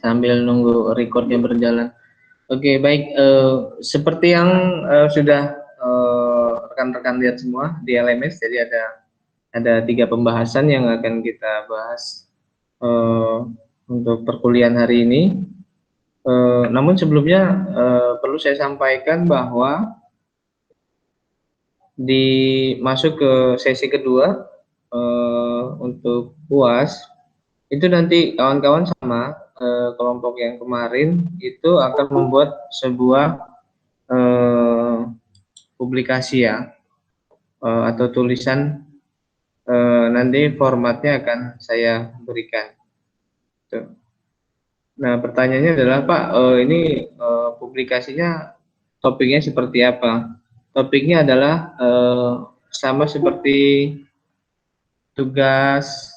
sambil nunggu recordnya berjalan. Oke, baik. Seperti yang sudah rekan-rekan lihat semua di LMS, jadi ada 3 pembahasan yang akan kita bahas untuk perkuliahan hari ini. Namun sebelumnya perlu saya sampaikan bahwa masuk ke sesi kedua untuk UAS itu nanti kawan-kawan sama kelompok yang kemarin itu akan membuat sebuah publikasi ya atau tulisan, nanti formatnya akan saya berikan. Tuh. Nah, pertanyaannya adalah Pak, ini publikasinya topiknya seperti apa? Topiknya adalah sama seperti tugas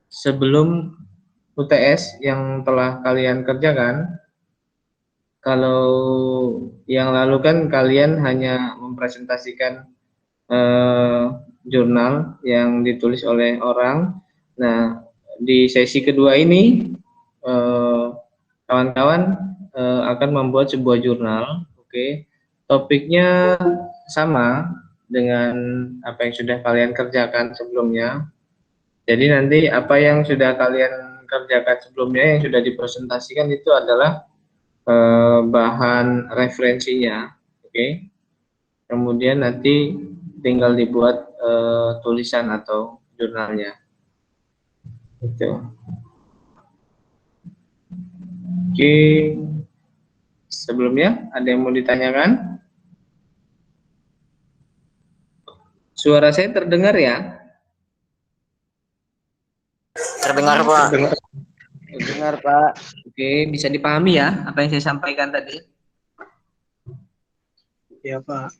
sebelum UTS yang telah kalian kerjakan. Kalau yang lalu kan kalian hanya mempresentasikan jurnal yang ditulis oleh orang. Nah, di sesi kedua ini kawan-kawan akan membuat sebuah jurnal. Oke. Topiknya sama dengan apa yang sudah kalian kerjakan sebelumnya. Jadi nanti apa yang sudah kalian kerjakan sebelumnya yang sudah dipresentasikan itu adalah bahan referensinya, oke. Kemudian nanti tinggal dibuat tulisan atau jurnalnya. Itu. Oke. Sebelumnya ada yang mau ditanyakan? Suara saya terdengar ya? Terdengar, Pak. Terdengar, Pak. Oke, bisa dipahami ya apa yang saya sampaikan tadi? Ya, Pak.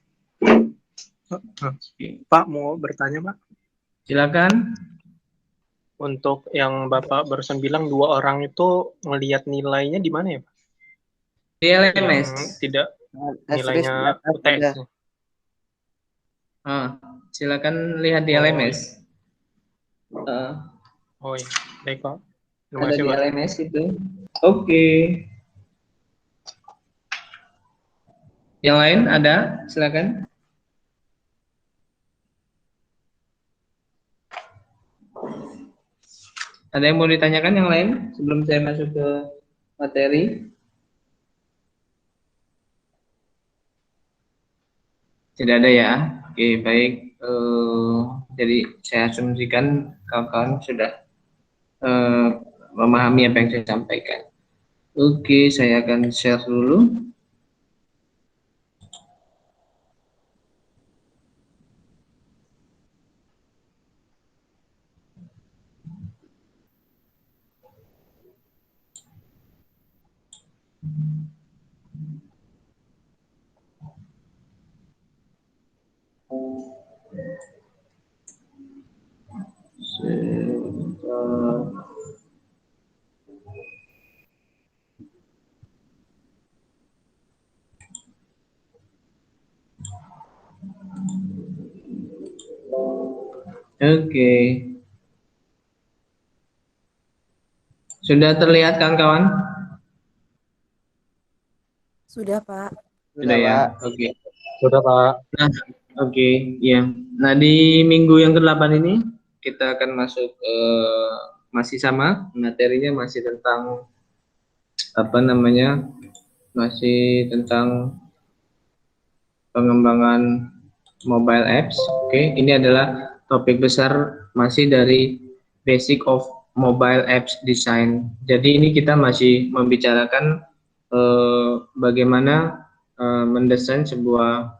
Pak mau bertanya, Pak? Silakan. Untuk yang Bapak barusan bilang 2 orang itu ngelihat nilainya di mana ya, Pak? Di LMS. Yang tidak nilainya UTS. Silakan lihat di LMS. Oh iya, baik Pak. Terima Ada kasih, di Pak. LMS itu. Oke. Yang lain ada? Silakan. Ada yang mau ditanyakan yang lain sebelum saya masuk ke materi? Tidak ada ya. Oke, baik. Jadi saya asumsikan kawan-kawan sudah memahami apa yang saya sampaikan. Oke, saya akan share dulu. Oke. Sudah terlihat kawan-kawan? Sudah, Pak. Sudah ya. Oke. Sudah, Pak. Nah, oke, ya. Nah, di minggu yang ke-8 ini kita akan masuk masih sama materinya, masih tentang apa namanya? Masih tentang pengembangan mobile apps. Oke, ini adalah topik besar masih dari basic of mobile apps design. Jadi ini kita masih membicarakan bagaimana mendesain sebuah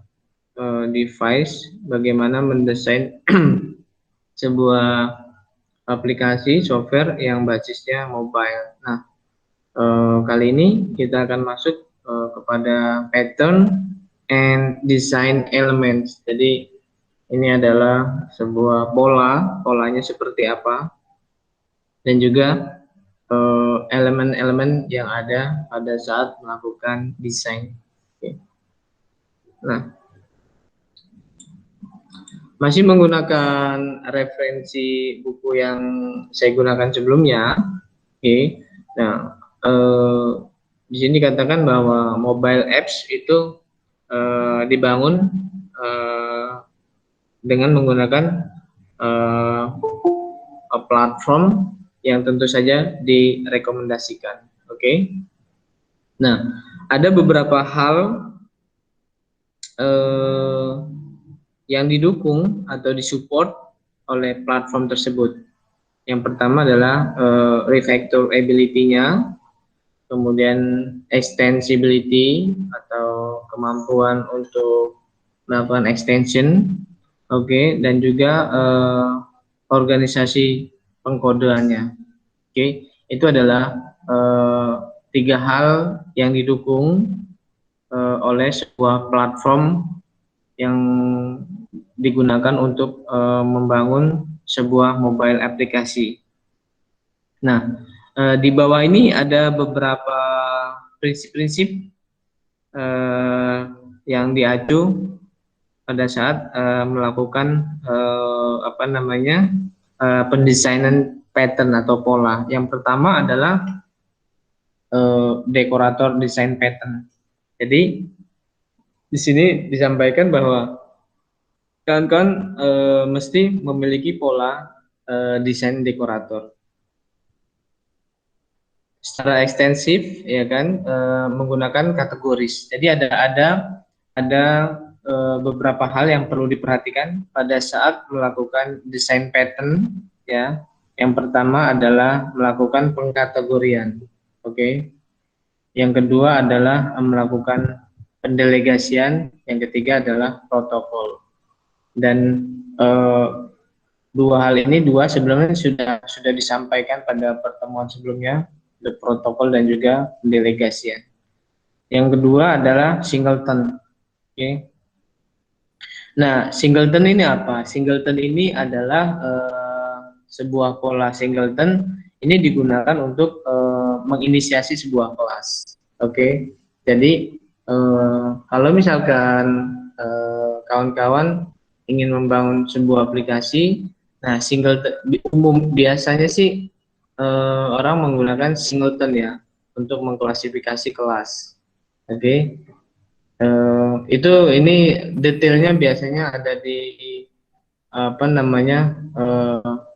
device, bagaimana mendesain sebuah aplikasi software yang basisnya mobile. Nah, kali ini kita akan masuk kepada pattern and design elements. Jadi ini adalah sebuah polanya seperti apa, dan juga elemen-elemen yang ada pada saat melakukan desain. Oke. Nah, masih menggunakan referensi buku yang saya gunakan sebelumnya. Oke. Nah, di sini katakan bahwa mobile apps itu dibangun dengan menggunakan eh, platform yang tentu saja direkomendasikan. Oke. Nah, ada beberapa hal yang didukung atau disupport oleh platform tersebut. Yang pertama adalah refactorability-nya, kemudian extensibility atau kemampuan untuk melakukan extension, oke, dan juga organisasi pengkodeannya. Oke, itu adalah tiga hal yang didukung oleh sebuah platform yang digunakan untuk membangun sebuah mobile aplikasi. Nah, di bawah ini ada beberapa prinsip-prinsip yang diacu pada saat melakukan pendesainan pattern atau pola. Yang pertama adalah dekorator desain pattern. Jadi di sini disampaikan bahwa kawan-kawan mesti memiliki pola desain dekorator secara ekstensif, ya kan, menggunakan kategoris. Jadi ada beberapa hal yang perlu diperhatikan pada saat melakukan desain pattern, ya. Yang pertama adalah melakukan pengkategorian, oke. Yang kedua adalah melakukan pendelegasian, yang ketiga adalah protokol. Dan dua hal ini sebenarnya sudah disampaikan pada pertemuan sebelumnya, the protokol dan juga pendelegasian. Yang kedua adalah singleton. Oke. Nah, singleton ini apa? Singleton ini adalah sebuah pola singleton ini digunakan untuk menginisiasi sebuah kelas. Oke. Jadi kalau misalkan kawan-kawan ingin membangun sebuah aplikasi, nah singleton biasanya sih orang menggunakan singleton ya untuk mengklasifikasi kelas. Oke. Ini detailnya biasanya ada di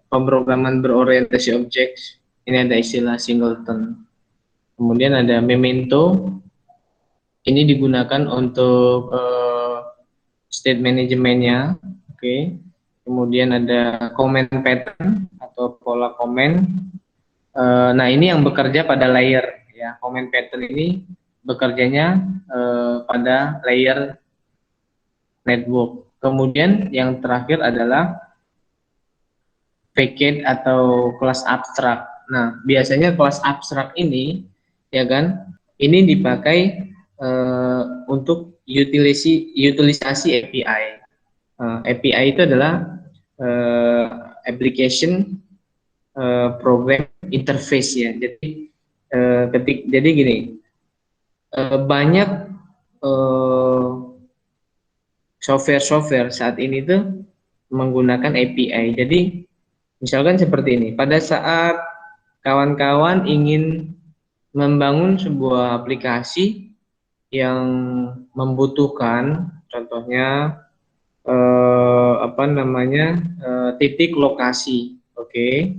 pemrograman berorientasi objek. Ini ada istilah singleton. Kemudian ada memento. Ini digunakan untuk state manajemennya. Oke. Kemudian ada comment pattern atau pola komen. Nah, ini yang bekerja pada layer ya. Comment pattern ini bekerjanya pada layer network. Kemudian yang terakhir adalah packet atau kelas abstrak. Nah, biasanya kelas abstrak ini ya kan, ini dipakai untuk utilisasi API. API itu adalah application program interface ya. Jadi jadi gini, banyak software saat ini tuh menggunakan API. Jadi misalkan seperti ini, pada saat kawan-kawan ingin membangun sebuah aplikasi yang membutuhkan contohnya titik lokasi, oke.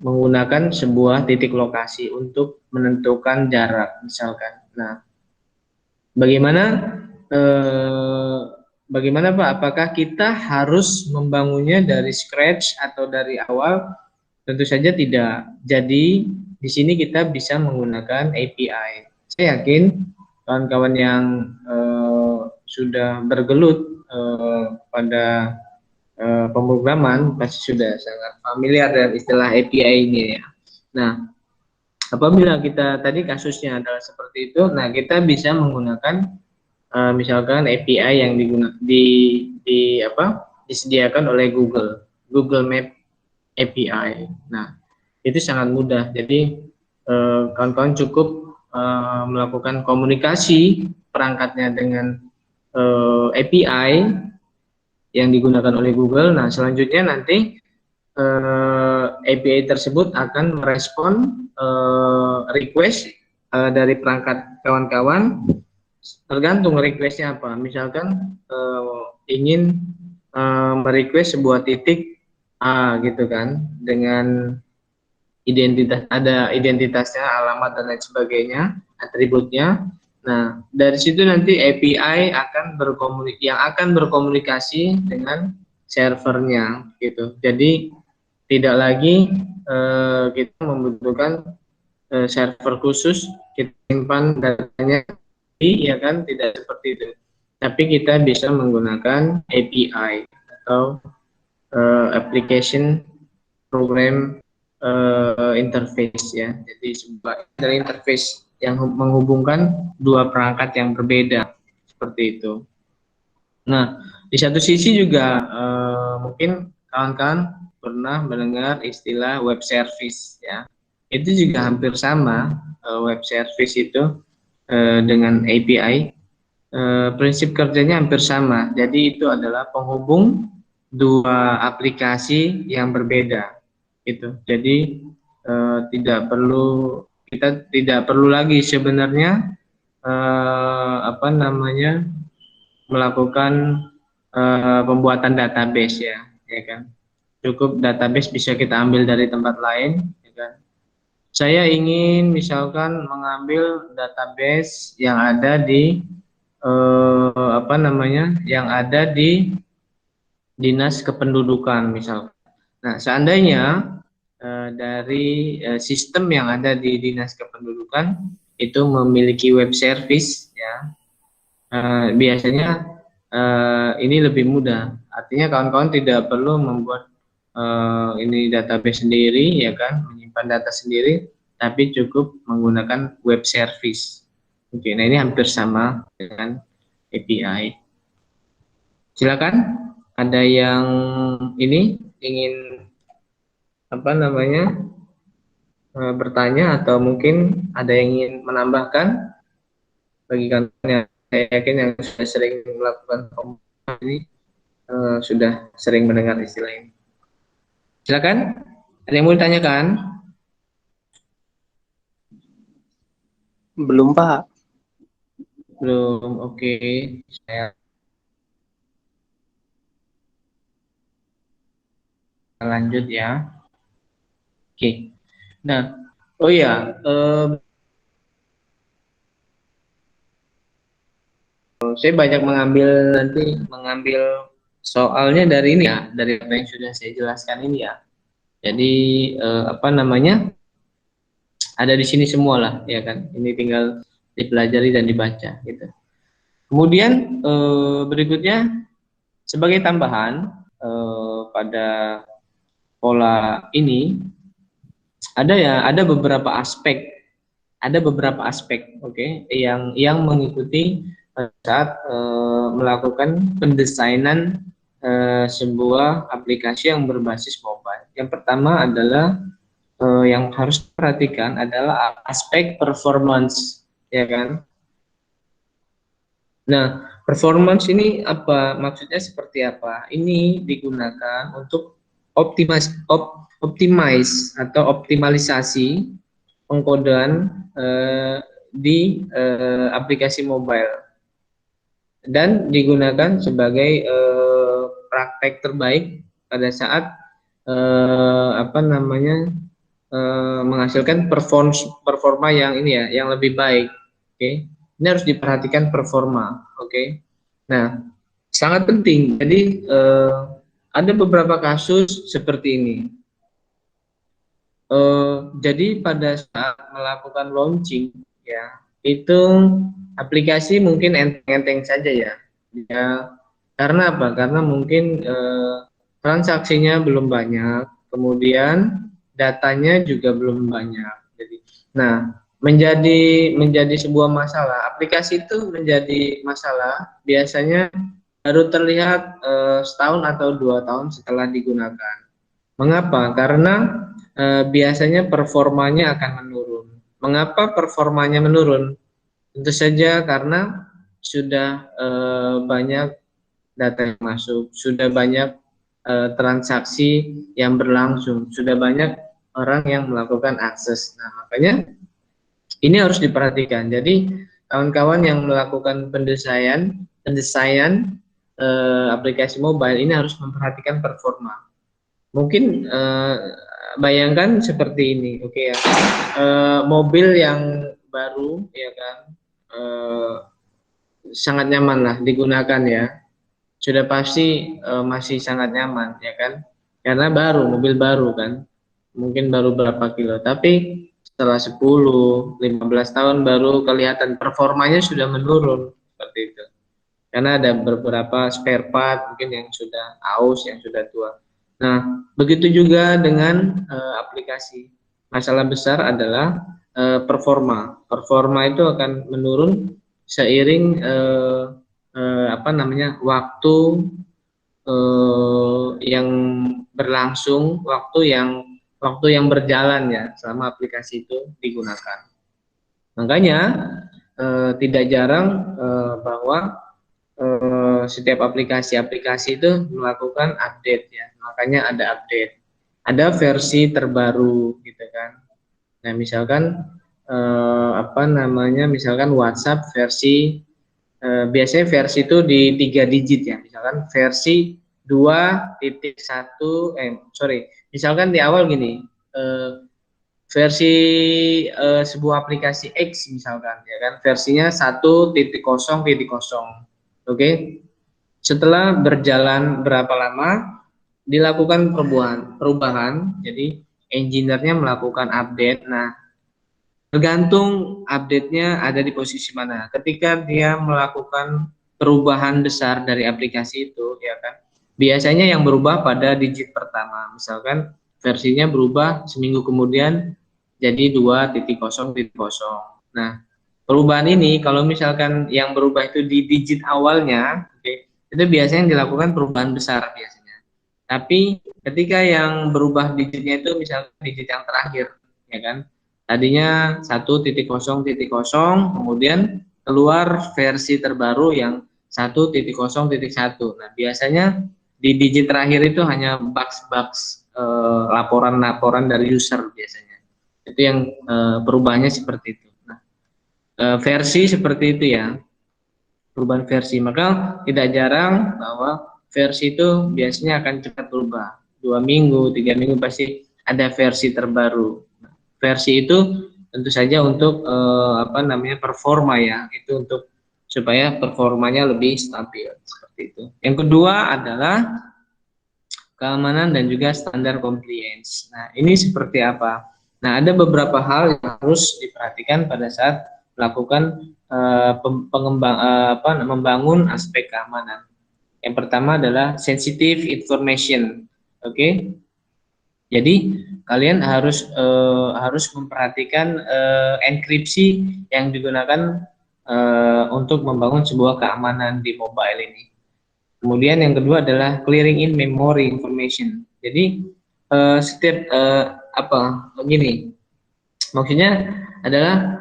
Menggunakan sebuah titik lokasi untuk menentukan jarak misalkan. Nah, bagaimana Pak? Apakah kita harus membangunnya dari scratch atau dari awal? Tentu saja tidak. Jadi di sini kita bisa menggunakan API. Saya yakin kawan-kawan yang sudah bergelut pada pemrograman pasti sudah sangat familiar dengan istilah API ini ya. Nah, apabila kita tadi kasusnya adalah seperti itu, nah kita bisa menggunakan misalkan API yang disediakan oleh Google Map API. Nah, itu sangat mudah. Jadi kawan-kawan cukup melakukan komunikasi perangkatnya dengan API yang digunakan oleh Google. Nah, selanjutnya nanti API tersebut akan merespon request dari perangkat kawan-kawan, tergantung requestnya apa. Misalkan ingin merequest sebuah titik A gitu kan, dengan ada identitasnya, alamat dan lain sebagainya, atributnya. Nah, dari situ nanti API yang akan berkomunikasi dengan servernya gitu. Jadi tidak lagi kita membutuhkan server khusus, kita simpan datanya, ya kan, tidak seperti itu. Tapi kita bisa menggunakan API atau application program interface ya. Jadi sebuah dari interface yang menghubungkan dua perangkat yang berbeda seperti itu. Nah, di satu sisi juga mungkin kawan-kawan pernah mendengar istilah web service ya. Itu juga hampir sama, web service itu dengan API. Prinsip kerjanya hampir sama. Jadi itu adalah penghubung dua aplikasi yang berbeda gitu. Jadi kita tidak perlu lagi sebenarnya melakukan pembuatan database ya kan. Cukup database bisa kita ambil dari tempat lain, ya kan. Saya ingin misalkan mengambil database yang ada di yang ada di dinas kependudukan misalkan. Nah, seandainya dari sistem yang ada di dinas kependudukan itu memiliki web service ya, biasanya ini lebih mudah. Artinya kawan-kawan tidak perlu membuat ini database sendiri ya kan, menyimpan data sendiri, tapi cukup menggunakan web service. Oke, nah ini hampir sama dengan API. Silakan, ada yang ini ingin bertanya atau mungkin ada yang ingin menambahkan bagi kalian yang saya yakin yang sudah sering melakukan komunikasi ini sudah sering mendengar istilah ini. Silakan, ada yang mau ditanyakan? Belum, Pak. Belum, oke. Saya lanjut ya. Oke. Nah, oh ya, saya banyak mengambil soalnya dari ini ya, dari apa yang sudah saya jelaskan ini ya. Jadi ada di sini semua lah, ya kan. Ini tinggal dipelajari dan dibaca gitu. Kemudian berikutnya sebagai tambahan pada pola ini ada beberapa aspek, oke, yang mengikuti saat melakukan pendesainan sebuah aplikasi yang berbasis mobile. Yang pertama adalah yang harus diperhatikan adalah aspek performance, ya kan? Nah, performance ini apa? Maksudnya seperti apa? Ini digunakan untuk optimize atau optimalisasi pengkodean di aplikasi mobile dan digunakan sebagai praktek terbaik pada saat menghasilkan performa yang ini ya, yang lebih baik. Oke. Ini harus diperhatikan performa, oke. Nah, sangat penting. Jadi ada beberapa kasus seperti ini. Jadi pada saat melakukan launching, ya, itu aplikasi mungkin enteng-enteng saja ya. Ya, karena apa? Karena mungkin transaksinya belum banyak, kemudian datanya juga belum banyak. Jadi, nah, menjadi sebuah masalah. Aplikasi itu menjadi masalah biasanya baru terlihat setahun atau 2 tahun setelah digunakan. Mengapa? Karena biasanya performanya akan menurun. Mengapa performanya menurun? Tentu saja karena sudah banyak data yang masuk, sudah banyak transaksi yang berlangsung, sudah banyak orang yang melakukan akses. Nah, makanya ini harus diperhatikan. Jadi kawan-kawan yang melakukan pendesaian aplikasi mobile ini harus memperhatikan performa. Mungkin bayangkan seperti ini, oke ya, mobil yang baru, ya kan, sangat nyaman lah digunakan ya, sudah pasti masih sangat nyaman, ya kan, karena baru, mobil baru kan, mungkin baru berapa kilo, tapi setelah 10-15 tahun baru kelihatan performanya sudah menurun, seperti itu. Karena ada beberapa spare part mungkin yang sudah aus, yang sudah tua. Nah, begitu juga dengan aplikasi. Masalah besar adalah performa. Performa itu akan menurun seiring apa namanya, waktu yang berlangsung, waktu yang berjalan ya selama aplikasi itu digunakan. Makanya tidak jarang bahwa setiap aplikasi-aplikasi itu melakukan update ya, makanya ada update, ada versi terbaru gitu kan. Nah misalkan apa namanya, misalkan WhatsApp versi biasanya versi itu di 3 digit ya, misalkan versi 2.1 misalkan di awal gini, versi sebuah aplikasi X misalkan ya kan, versinya 1.0.0. Oke. Setelah berjalan berapa lama dilakukan perubahan, jadi engineer-nya melakukan update. Nah, tergantung update-nya ada di posisi mana. Ketika dia melakukan perubahan besar dari aplikasi itu, ya kan, biasanya yang berubah pada digit pertama. Misalkan versinya berubah seminggu kemudian jadi 2.0.0. Nah, perubahan ini kalau misalkan yang berubah itu di digit awalnya, okay, itu biasanya yang dilakukan perubahan besar biasanya. Tapi ketika yang berubah digitnya itu misalkan digit yang terakhir, ya kan, tadinya 1.0.0, kemudian keluar versi terbaru yang 1.0.1. Nah, biasanya di digit terakhir itu hanya bugs-bugs laporan-laporan dari user biasanya. Itu yang perubahannya seperti itu. Nah, versi seperti itu ya, perubahan versi. Maka tidak jarang bahwa versi itu biasanya akan cepat berubah. 2 minggu, 3 minggu pasti ada versi terbaru. Nah, versi itu tentu saja untuk apa namanya, performa ya, itu untuk supaya performanya lebih stabil seperti itu. Yang kedua adalah keamanan dan juga standar compliance. Nah, ini seperti apa? Nah, ada beberapa hal yang harus diperhatikan pada saat melakukan membangun aspek keamanan. Yang pertama adalah sensitive information. Oke. Jadi kalian harus memperhatikan enkripsi yang digunakan untuk membangun sebuah keamanan di mobile ini. Kemudian yang kedua adalah clearing in memory information. Jadi setiap begini, maksudnya adalah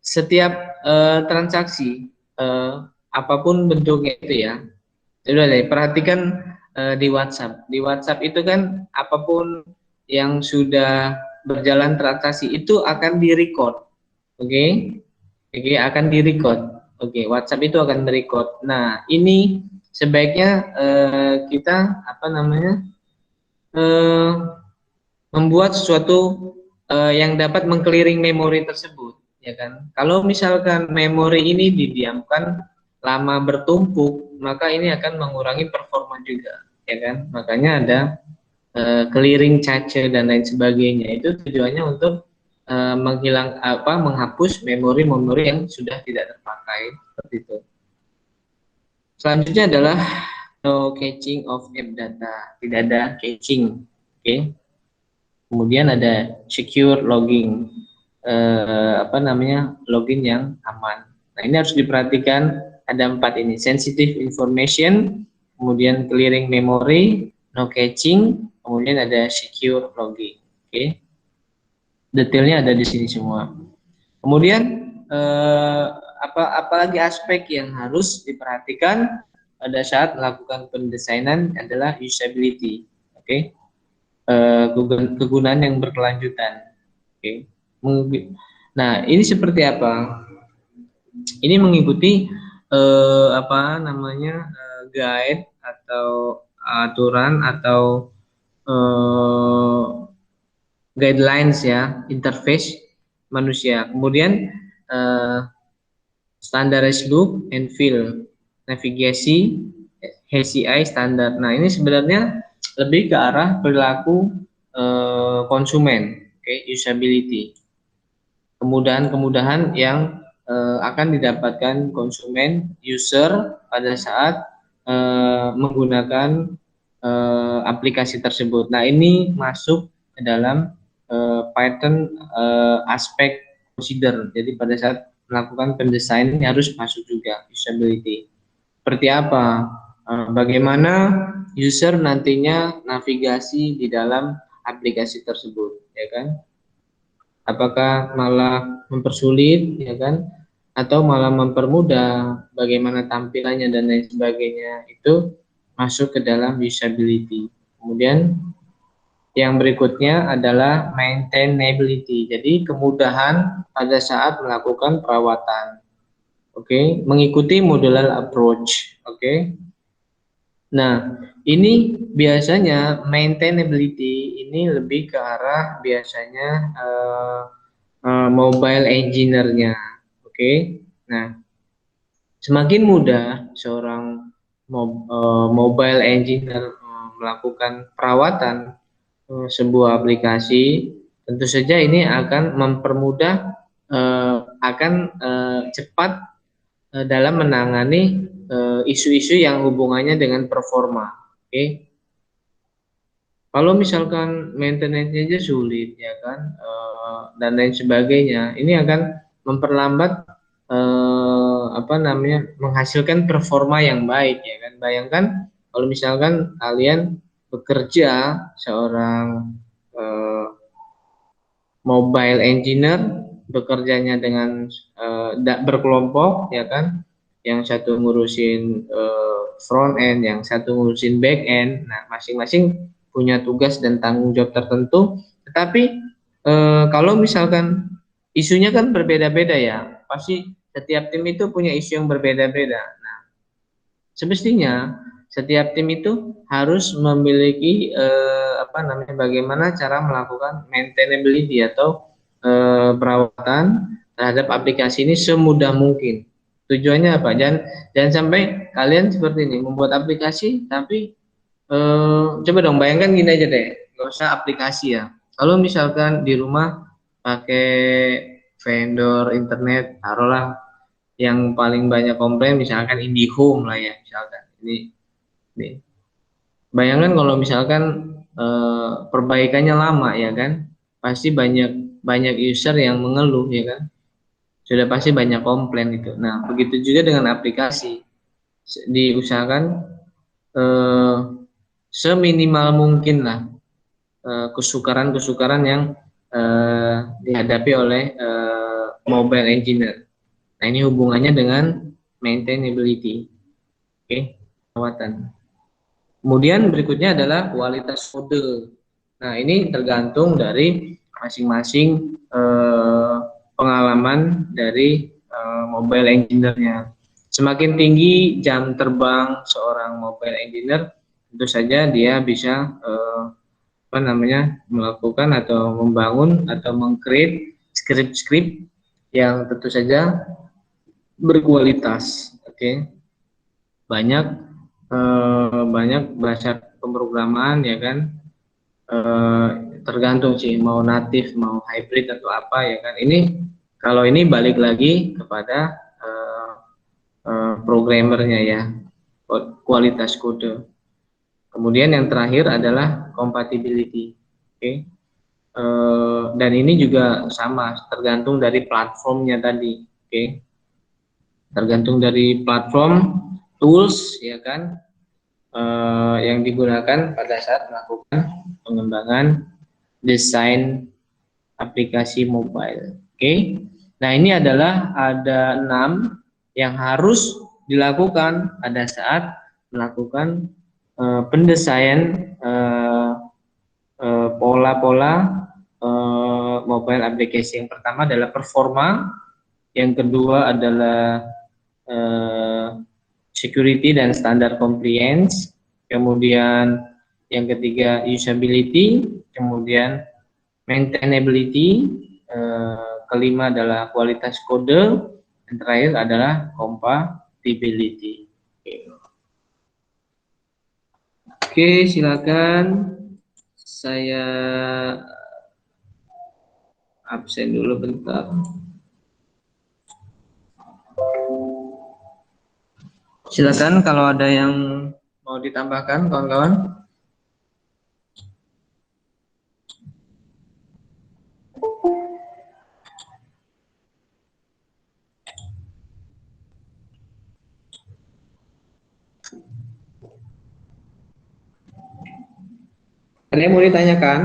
setiap transaksi apapun bentuknya itu ya. Sudah deh, perhatikan di WhatsApp. Di WhatsApp itu kan apapun yang sudah berjalan transaksi itu akan direcord. Oke. Oke, akan direcord. Oke, WhatsApp itu akan direcord. Nah, ini sebaiknya kita apa namanya? Membuat sesuatu yang dapat mengclearing memori tersebut, ya kan? Kalau misalkan memori ini didiamkan lama bertumpuk, maka ini akan mengurangi performa juga, ya kan? Makanya ada clearing cache dan lain sebagainya. Itu tujuannya untuk menghapus memori-memori yang sudah tidak terpakai, seperti itu. Selanjutnya adalah no caching of app data, tidak ada caching, oke? Kemudian ada secure logging, login yang aman. Nah, ini harus diperhatikan, ada 4 ini: sensitive information, kemudian clearing memory, no caching, kemudian ada secure logging. Oke. Detailnya ada di sini semua. Kemudian apalagi aspek yang harus diperhatikan pada saat melakukan pendesainan adalah usability. Oke. kegunaan yang berkelanjutan. Oke. Nah, ini seperti apa? Ini mengikuti guide atau aturan atau eh, guidelines ya, interface manusia. Kemudian standardized look and feel, navigasi HCI standar. Nah, ini sebenarnya lebih ke arah perilaku konsumen, usability. Kemudahan-kemudahan yang akan didapatkan konsumen user pada saat menggunakan aplikasi tersebut. Nah, ini masuk ke dalam pattern aspek consider. Jadi pada saat melakukan pendesain ini harus masuk juga usability. Seperti apa? Bagaimana user nantinya navigasi di dalam aplikasi tersebut, ya kan? Apakah malah mempersulit, ya kan? Atau malah mempermudah, bagaimana tampilannya dan lain sebagainya, itu masuk ke dalam usability. Kemudian yang berikutnya adalah maintainability. Jadi kemudahan pada saat melakukan perawatan. Mengikuti modular approach. Nah, ini biasanya maintainability ini lebih ke arah biasanya mobile engineer-nya. Nah, semakin mudah seorang mobile engineer melakukan perawatan sebuah aplikasi, tentu saja ini akan mempermudah, akan cepat dalam menangani isu-isu yang hubungannya dengan performa. Kalau misalkan maintenance-nya aja sulit, ya kan, dan lain sebagainya, ini akan memperlambat menghasilkan performa yang baik, ya kan. Bayangkan kalau misalkan kalian bekerja seorang mobile engineer, bekerjanya dengan berkelompok, ya kan, yang satu ngurusin front end, yang satu ngurusin back end. Nah, masing-masing punya tugas dan tanggung jawab tertentu, tetapi kalau misalkan isunya kan berbeda-beda ya, pasti setiap tim itu punya isu yang berbeda-beda. Nah, semestinya setiap tim itu harus memiliki bagaimana cara melakukan maintainability atau perawatan terhadap aplikasi ini semudah mungkin. Tujuannya apa? Jangan sampai kalian seperti ini membuat aplikasi tapi coba dong bayangkan gini aja deh, nggak usah aplikasi ya. Kalau misalkan di rumah pakai vendor internet, taruhlah yang paling banyak komplain misalkan IndiHome lah ya, misalkan ini. Bayangkan kalau misalkan perbaikannya lama, ya kan, pasti banyak user yang mengeluh, ya kan, sudah pasti banyak komplain itu. Nah, begitu juga dengan aplikasi, diusahakan seminimal mungkin lah kesukaran-kesukaran yang dihadapi oleh mobile engineer. Nah, ini hubungannya dengan maintainability, perawatan. Kemudian berikutnya adalah kualitas kode. Nah, ini tergantung dari masing-masing pengalaman dari mobile engineer-nya. Semakin tinggi jam terbang seorang mobile engineer, tentu saja dia bisa melakukan atau membangun atau meng-create script-script yang tentu saja berkualitas. Banyak bahasa pemrograman, ya kan, tergantung sih mau natif mau hybrid atau apa, ya kan. Ini kalau ini balik lagi kepada programmernya ya, kualitas kode. Kemudian yang terakhir adalah compatibility. Dan ini juga sama, tergantung dari platformnya tadi. Tergantung dari platform, tools, ya kan, yang digunakan pada saat melakukan pengembangan desain aplikasi mobile. Nah, ini adalah ada 6 yang harus dilakukan pada saat melakukan pendesain pola-pola mobile application. Yang pertama adalah performa, yang kedua adalah security dan standar compliance, kemudian yang ketiga usability, kemudian maintainability, kelima adalah kualitas kode, dan terakhir adalah compatibility. Oke, silakan. Saya absen dulu bentar. Silakan kalau ada yang mau ditambahkan, kawan-kawan. Ada yang mau ditanyakan?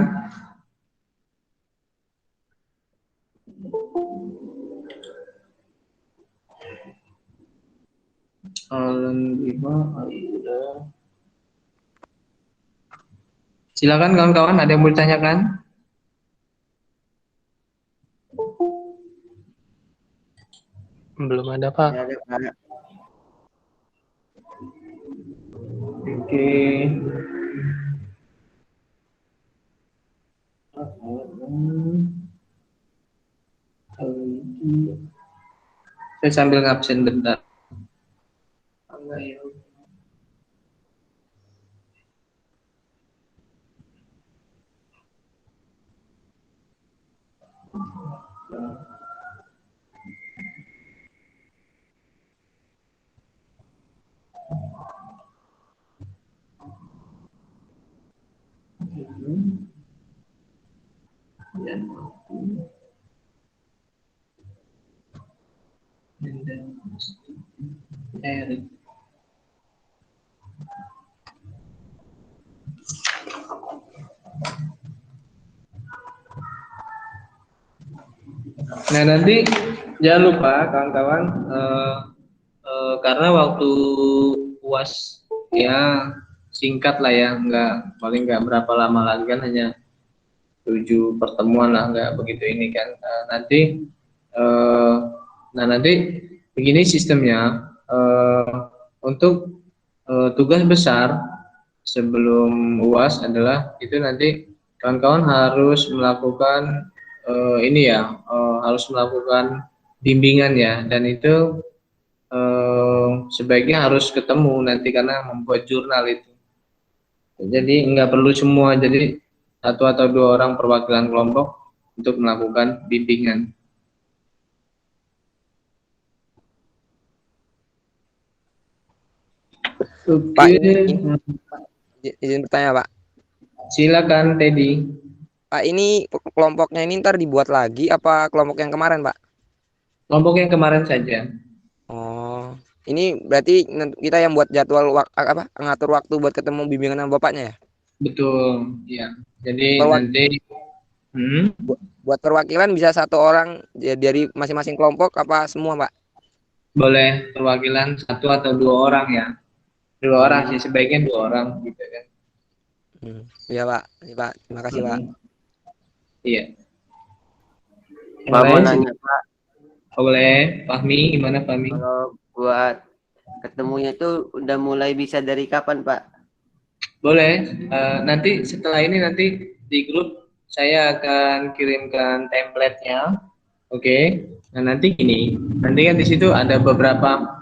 Silakan kawan-kawan, ada yang mau ditanyakan? Belum ada, Pak. Oke. Saya sambil ngabsen bentar. Nah, nanti jangan lupa kawan-kawan, karena waktu UAS ya singkat lah ya, paling nggak berapa lama lagi kan, hanya 7 pertemuan lah, nggak begitu ini kan. Eh, nanti begini sistemnya, untuk tugas besar sebelum UAS adalah itu nanti kawan-kawan harus melakukan ini ya, harus melakukan bimbingan ya, dan itu sebaiknya harus ketemu nanti karena membuat jurnal itu. Jadi nggak perlu semua, jadi 1 atau 2 orang perwakilan kelompok untuk melakukan bimbingan. Pak, Oke, izin bertanya, Pak. silakan Teddy. Pak, ini kelompoknya ini ntar dibuat lagi apa kelompok yang kemarin, Pak? Kelompok yang kemarin saja. Oh, ini berarti kita yang buat jadwal ngatur waktu buat ketemu bimbingan sama bapaknya ya? Betul, ya. Jadi Perwak nanti buat perwakilan bisa 1 orang dari masing-masing kelompok apa semua, Pak? boleh perwakilan 1 atau 2 orang ya. 2 orang sih, sebaiknya 2 orang gitu kan. Iya, Pak. Iya, Pak. Terima kasih, Pak. Iya. Yang Pak mau lain nanya Pak, boleh. Fahmi, gimana Fahmi? kalau buat ketemunya tuh udah mulai bisa dari kapan Pak? Boleh. Nanti setelah ini nanti di grup saya akan kirimkan template-nya. Oke. Nah, nanti gini, nanti kan di situ ada beberapa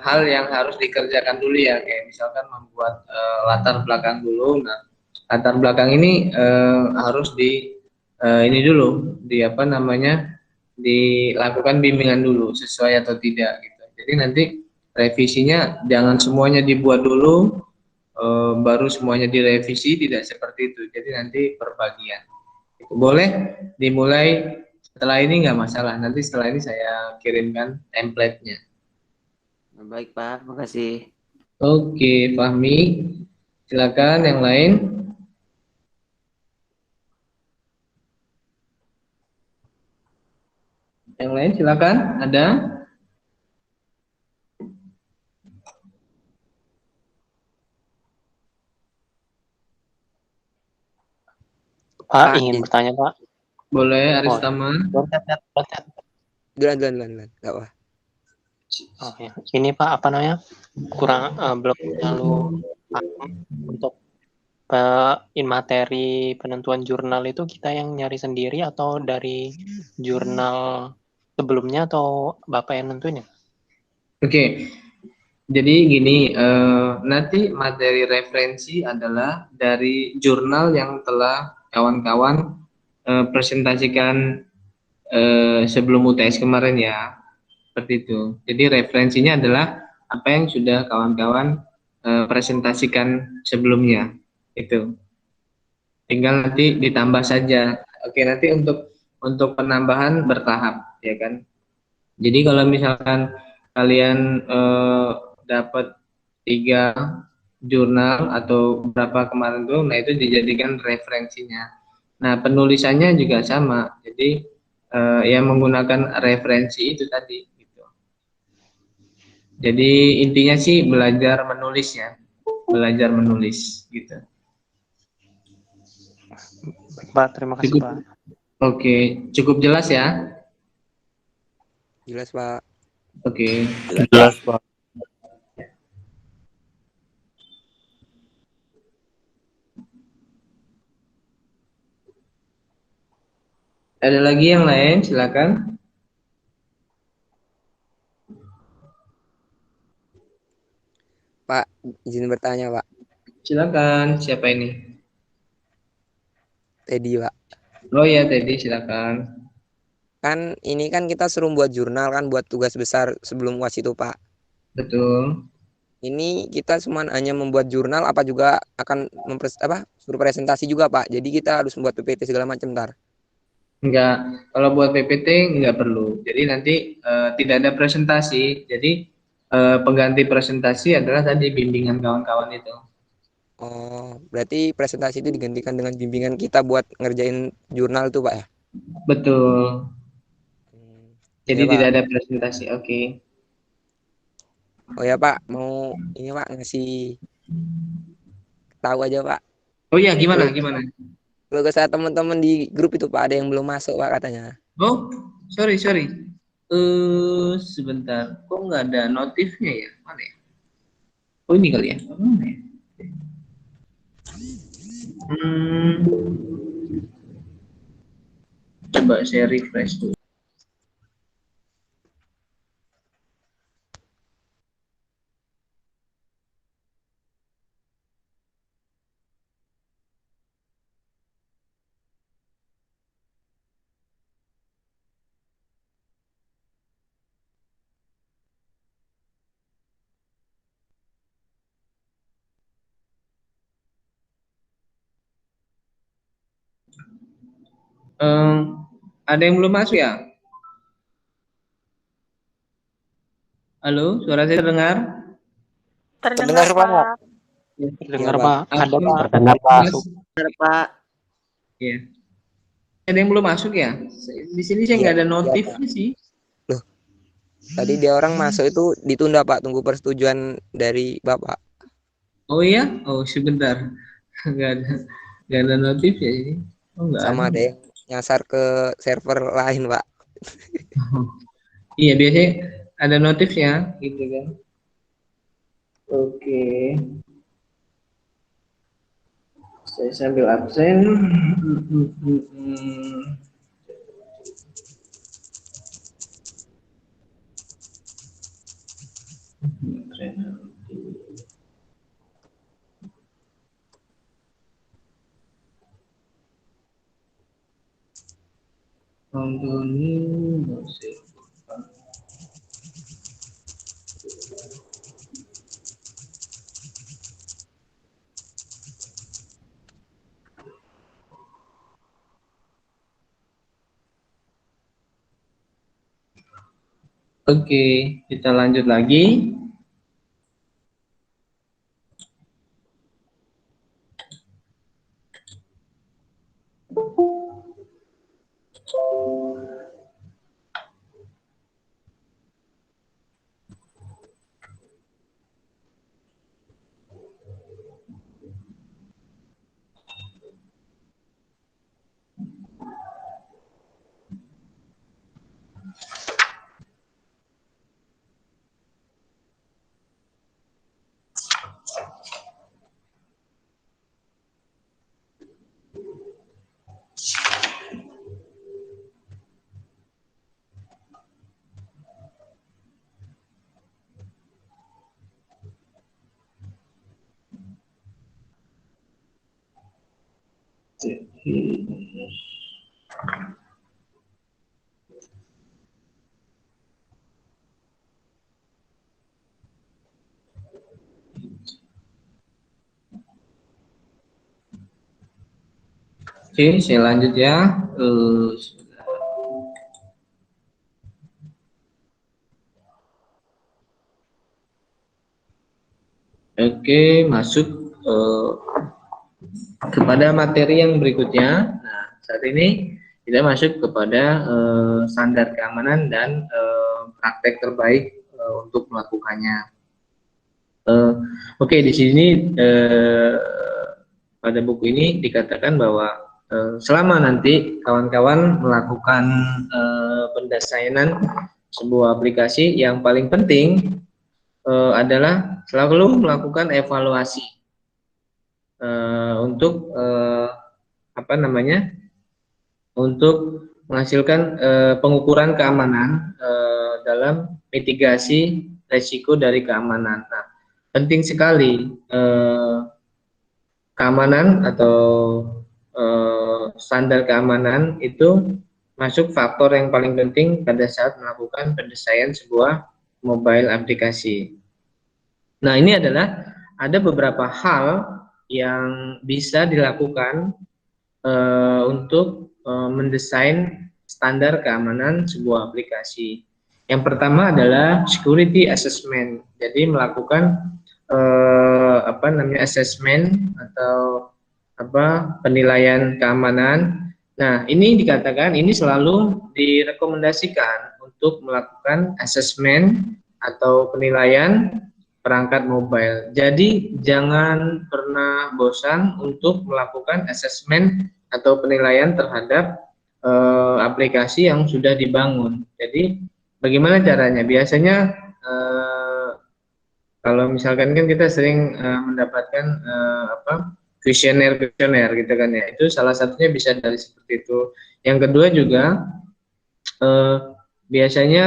hal yang harus dikerjakan dulu ya, kayak misalkan membuat latar belakang dulu. Nah, latar belakang ini harus ini dulu, di apa namanya, dilakukan bimbingan dulu sesuai atau tidak gitu. Jadi nanti revisinya jangan semuanya dibuat dulu, baru semuanya direvisi, tidak seperti itu. Jadi nanti perbagian. Itu boleh dimulai setelah ini, nggak masalah. Nanti setelah ini saya kirimkan template-nya. Baik Pak, makasih. Oke, Fahmi. Silakan yang lain. Yang lain silakan. Ada? Pak, Pak, ingin bertanya, Pak. Boleh, Oh, Aristama. loncat. duluan. Gak apa. Oh, ya. Ini Pak, apa namanya? Kurang belum terlalu paham untuk materi penentuan jurnal itu kita yang nyari sendiri atau dari jurnal sebelumnya atau Bapak yang nentuin ya? Oke, jadi gini, nanti materi referensi adalah dari jurnal yang telah kawan-kawan presentasikan sebelum UTS kemarin ya, seperti itu. Jadi referensinya adalah apa yang sudah kawan-kawan presentasikan sebelumnya, itu. Tinggal nanti ditambah saja. Oke, nanti untuk penambahan bertahap, ya kan. Jadi kalau misalkan kalian dapat 3 jurnal atau berapa kemarin tuh, nah itu dijadikan referensinya. Nah penulisannya juga sama, jadi yang menggunakan referensi itu tadi. Gitu. Jadi intinya sih belajar menulis ya, belajar menulis gitu. Baik, Pak, terima kasih Cukup, Pak. oke, cukup jelas ya. Jelas, Pak. Oke. Jelas, Pak. Ada lagi yang lain, silakan. Pak, izin bertanya, Pak. Silakan, siapa ini? Teddy, Pak. Oh ya, Teddy, silakan. Kan ini kan kita suruh buat jurnal kan buat tugas besar sebelum UAS itu, Pak. Betul. Ini kita cuma hanya membuat jurnal apa juga akan suruh presentasi juga, Pak. Jadi kita harus membuat PPT segala macam ntar. Enggak, kalau buat PPT enggak perlu. Jadi nanti tidak ada presentasi. Jadi pengganti presentasi adalah tadi bimbingan kawan-kawan itu. Oh, berarti presentasi itu digantikan dengan bimbingan kita buat ngerjain jurnal tuh, Pak ya? Betul. Hmm. Jadi Ya, Pak. tidak ada presentasi. Oke. Oh ya, Pak, mau ini Pak ngasih tahu aja, Pak. Oh iya, gimana? Kalau Gimana? kalau ke saya teman-teman di grup itu, Pak, ada yang belum masuk, Pak, katanya. Oh, sorry. Sebentar. Kok nggak ada notifnya ya? Mana ya? Oh ini kali ya? Mana ya? Hmm, coba saya refresh dulu. Em, ada yang belum masuk ya? Halo, suara saya terdengar? Terdengar, Pak. Dengar Pak. Pak, ada Aku Pak. Terdengar, Pak. Masuk. Benar, Pak. ya. Ada yang belum masuk ya? Di sini saya nggak ada Iya, Pak. notifnya sih. Loh, tadi dia orang masuk itu ditunda, Pak, tunggu persetujuan dari Bapak. Oh iya? Oh sebentar. Nggak ada, nggak ada notif ya ini. Oh nggak ada. Sama ada yang nyasar ke server lain, Pak. Iya biasanya ada notifnya gitu kan. Oke. Saya sambil absen. Antoni Jose. Oke, kita lanjut lagi. Oke, saya lanjut ya. Oke, masuk kepada materi yang berikutnya. Nah, saat ini kita masuk kepada standar keamanan dan praktek terbaik untuk melakukannya. Oke, di sini pada buku ini dikatakan bahwa selama nanti kawan-kawan melakukan pendesainer sebuah aplikasi, yang paling penting adalah selalu melakukan evaluasi untuk apa namanya, untuk menghasilkan pengukuran keamanan dalam mitigasi resiko dari keamanan. Nah, penting sekali keamanan atau standar keamanan itu masuk faktor yang paling penting pada saat melakukan pendesain sebuah mobile aplikasi. Nah, ini adalah ada beberapa hal yang bisa dilakukan untuk mendesain standar keamanan sebuah aplikasi. Yang pertama adalah security assessment. Jadi melakukan apa namanya, assessment atau penilaian keamanan. Nah, ini dikatakan ini selalu direkomendasikan untuk melakukan assessment atau penilaian perangkat mobile. Jadi jangan pernah bosan untuk melakukan assessment atau penilaian terhadap aplikasi yang sudah dibangun. Jadi bagaimana caranya? Biasanya kalau misalkan kan kita sering mendapatkan kuesioner gitu kan ya. Itu salah satunya bisa dari seperti itu. Yang kedua juga biasanya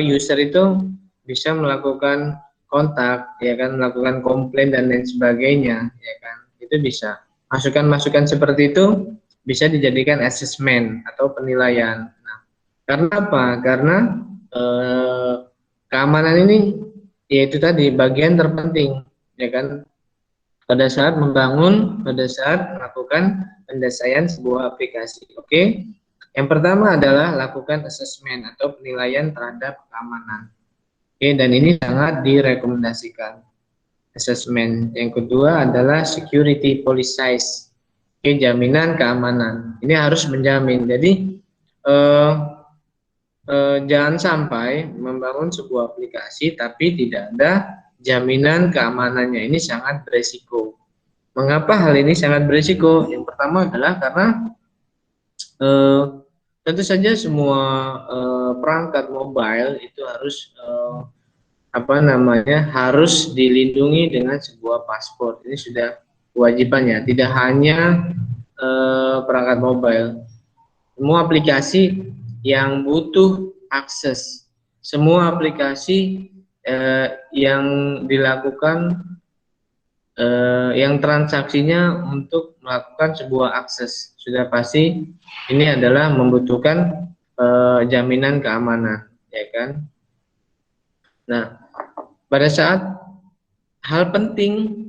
user itu bisa melakukan kontak, ya kan, melakukan komplain dan lain sebagainya, ya kan. Itu bisa. Masukan-masukan seperti itu bisa dijadikan assessment atau penilaian. Nah, karena apa? Karena keamanan ini yaitu tadi bagian terpenting, ya kan, pada saat membangun, pada saat melakukan pendesain sebuah aplikasi. Oke. Yang pertama adalah lakukan assessment atau penilaian terhadap keamanan. Oke, dan ini sangat direkomendasikan assessment. Yang kedua adalah security policies. Oke, jaminan keamanan. Ini harus menjamin. Jadi jangan sampai membangun sebuah aplikasi tapi tidak ada jaminan keamanannya. Ini sangat beresiko. Mengapa hal ini sangat beresiko? Yang pertama adalah karena tentu saja semua perangkat mobile itu harus harus dilindungi dengan sebuah paspor. Ini sudah kewajibannya. Tidak hanya perangkat mobile, semua aplikasi yang butuh akses, semua aplikasi yang dilakukan yang transaksinya untuk melakukan sebuah akses, sudah pasti ini adalah membutuhkan jaminan keamanan, ya kan. Nah, pada saat hal penting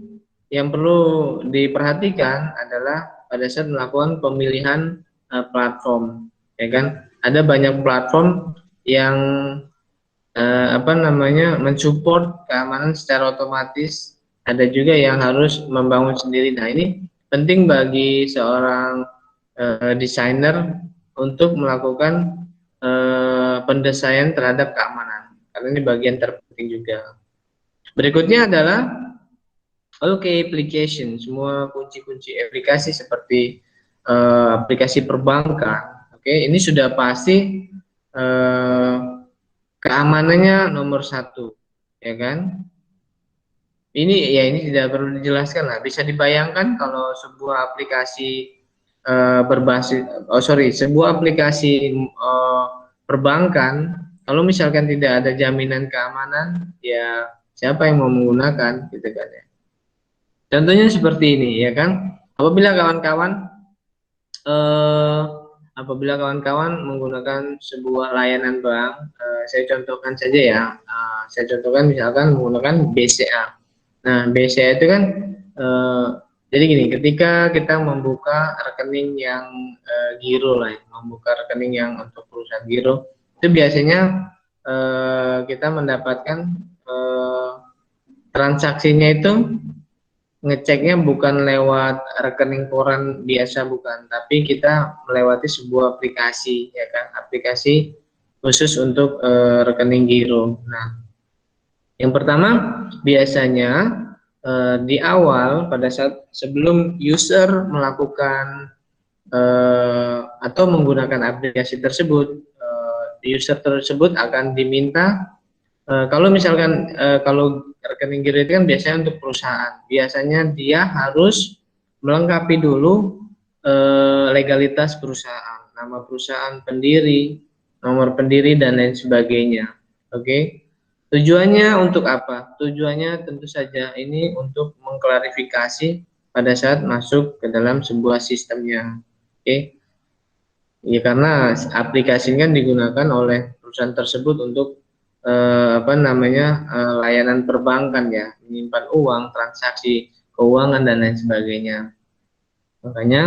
yang perlu diperhatikan adalah pada saat melakukan pemilihan platform, ya kan. Ada banyak platform yang mensupport keamanan secara otomatis. Ada juga yang harus membangun sendiri. Nah, ini penting bagi seorang desainer untuk melakukan pendesain terhadap keamanan, karena ini bagian terpenting juga. Berikutnya adalah application. Semua kunci-kunci aplikasi seperti aplikasi perbankan. Oke, ini sudah pasti keamanannya nomor 1, ya kan. Ini tidak perlu dijelaskan lah. Bisa dibayangkan kalau sebuah aplikasi sebuah aplikasi perbankan, kalau misalkan tidak ada jaminan keamanan, ya siapa yang mau menggunakan, gitu kan ya. Contohnya seperti ini, ya kan. Apabila kawan-kawan eh, apabila kawan-kawan menggunakan sebuah layanan bank, saya contohkan saja ya. Saya contohkan misalkan menggunakan BCA. Nah, BCA itu kan jadi gini, ketika kita membuka rekening yang giro lah, ya, membuka rekening yang untuk perusahaan giro, itu biasanya kita mendapatkan eh, transaksinya itu ngeceknya bukan lewat rekening koran biasa, bukan, tapi kita melewati sebuah aplikasi, ya kan, aplikasi khusus untuk rekening giro. Nah, yang pertama biasanya di awal pada saat sebelum user melakukan atau menggunakan aplikasi tersebut, user tersebut akan diminta kalau misalkan kalau rekening giro itu kan biasanya untuk perusahaan, biasanya dia harus melengkapi dulu legalitas perusahaan, nama perusahaan, pendiri, nomor pendiri dan lain sebagainya. Oke. Tujuannya untuk apa? Tujuannya tentu saja ini untuk mengklarifikasi pada saat masuk ke dalam sebuah sistemnya. Oke. Ya, karena aplikasi ini kan digunakan oleh perusahaan tersebut untuk layanan perbankan ya, menyimpan uang, transaksi keuangan dan lain sebagainya. Makanya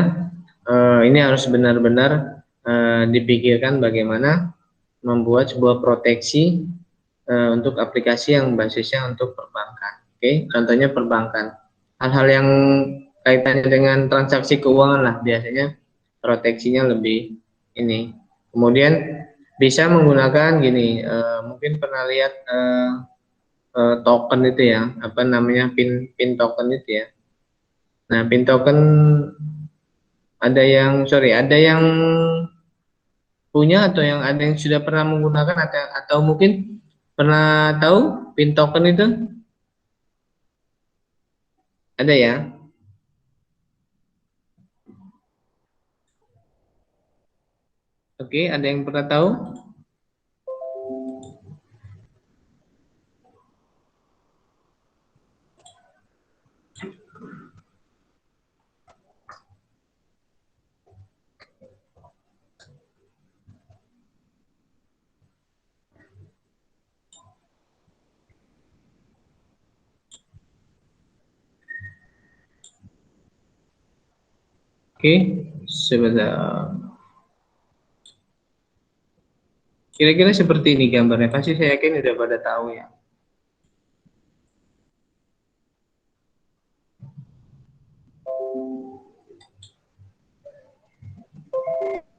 ini harus benar-benar dipikirkan bagaimana membuat sebuah proteksi untuk aplikasi yang basisnya untuk perbankan. Oke, contohnya perbankan. Hal-hal yang kaitannya dengan transaksi keuangan lah biasanya proteksinya lebih ini. Kemudian bisa menggunakan gini, mungkin pernah lihat token itu ya, apa namanya, pin token itu ya. Nah, pin token ada yang punya atau ada yang sudah pernah menggunakan atau mungkin pernah tahu pin token itu? Ada ya? Oke, ada yang pernah tahu? Oke, sebentar. Kira-kira seperti ini gambarnya. Pasti saya yakin udah pada tahu ya.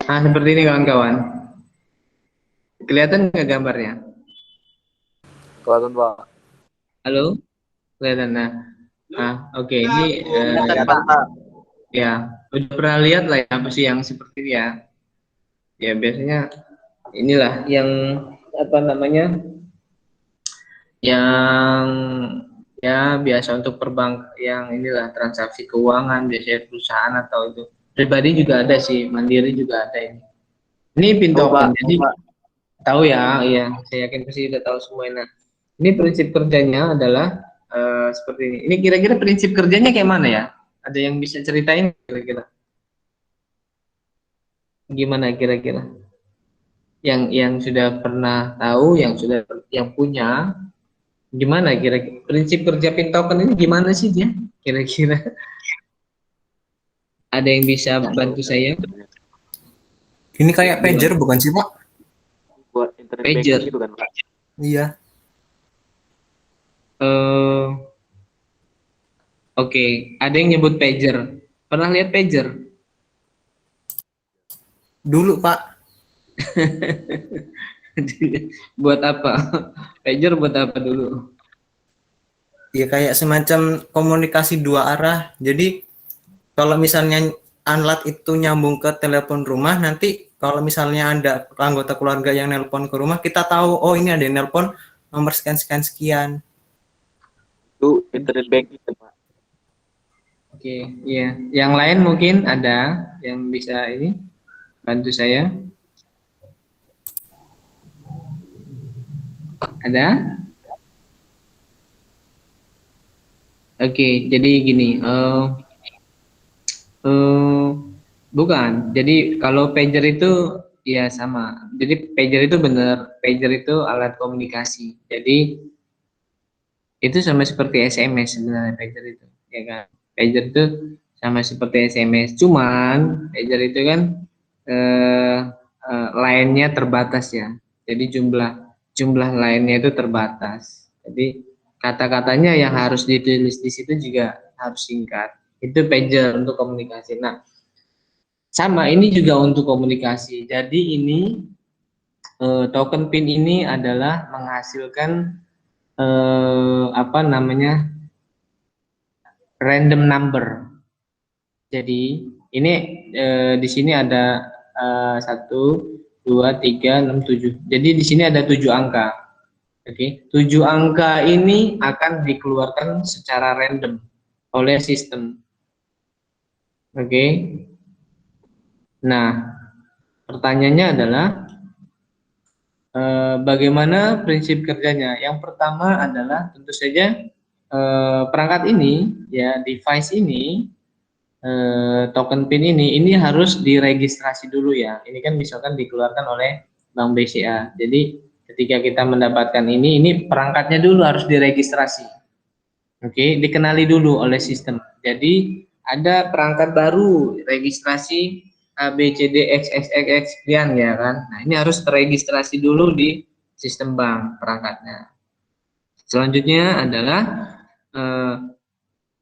Nah, seperti ini kawan-kawan. Kelihatan nggak gambarnya? Kelihatan, Pak. Halo? Kelihatan. Oke. Ini ya, udah pernah lihat lah ya, apa sih yang seperti ini ya. Ya, biasanya inilah yang apa namanya? Yang ya biasa untuk perbank yang inilah transaksi keuangan, biasanya perusahaan atau itu pribadi juga ada sih, mandiri juga ada ini. Ini pin token. Jadi tahu ya, iya, saya yakin pasti udah tahu semua. Nah, ini prinsip kerjanya adalah seperti ini. Ini kira-kira prinsip kerjanya kayak mana ya? Ada yang bisa ceritain kira-kira? Gimana kira-kira? Yang sudah pernah tahu, yang punya, gimana kira-kira? Prinsip kerja pin token ini gimana sih dia? Kira-kira ada yang bisa bantu saya? Ini kayak pager bukan sih, Pak? Buat internet Pager. banking gitu kan, Pak? Iya. Oke, ada yang nyebut pager. Pernah lihat pager? Dulu, Pak. Buat apa? Pager buat apa dulu? Ya kayak semacam komunikasi dua arah. Jadi kalau misalnya alat itu nyambung ke telepon rumah, nanti kalau misalnya ada anggota keluarga yang nelpon ke rumah, kita tahu, oh ini ada yang nelpon nomor sekian. Itu internet banking kan, Pak? Oke, iya. Yang lain mungkin ada yang bisa ini bantu saya? Ada? Oke, jadi gini. Bukan. Jadi kalau pager itu ya sama. Jadi pager itu benar. Pager itu alat komunikasi. Jadi itu sama seperti SMS sebenarnya pager itu, ya kan? Pager itu sama seperti SMS. Cuman pager itu kan line-nya terbatas ya. Jadi jumlah line-nya itu terbatas. Jadi kata-katanya yang harus ditulis di situ juga harus singkat. Itu pager untuk komunikasi. Nah, sama ini juga untuk komunikasi. Jadi ini token PIN ini adalah menghasilkan apa namanya, random number. Jadi ini di sini ada 1, 2, 3, 6, 7. Jadi di sini ada 7 angka. Oke, 7 angka ini akan dikeluarkan secara random oleh sistem. Oke. Nah, pertanyaannya adalah bagaimana prinsip kerjanya? Yang pertama adalah tentu saja perangkat ini, ya, device ini, token PIN ini harus diregistrasi dulu ya. Ini kan misalkan dikeluarkan oleh Bank BCA. Jadi ketika kita mendapatkan ini perangkatnya dulu harus diregistrasi. Oke, dikenali dulu oleh sistem. Jadi ada perangkat baru, registrasi ABCDXXX sekian ya kan. Nah, ini harus terregistrasi dulu di sistem bank perangkatnya. Selanjutnya adalah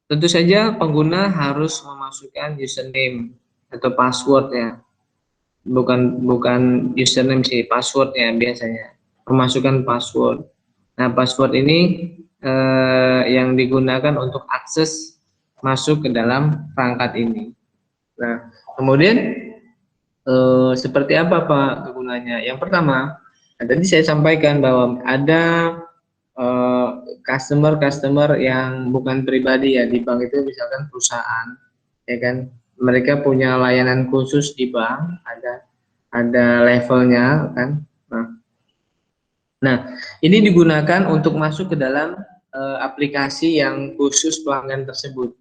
tentu saja pengguna harus memasukkan username atau password ya. Bukan username sih, passwordnya biasanya. Memasukkan password. Nah, password ini yang digunakan untuk akses masuk ke dalam perangkat ini. Nah, kemudian seperti apa Pak kegunaannya? Yang pertama, tadi saya sampaikan bahwa ada customer yang bukan pribadi ya di bank itu, misalkan perusahaan, ya kan? Mereka punya layanan khusus di bank, ada levelnya kan. Nah, ini digunakan untuk masuk ke dalam aplikasi yang khusus pelanggan tersebut.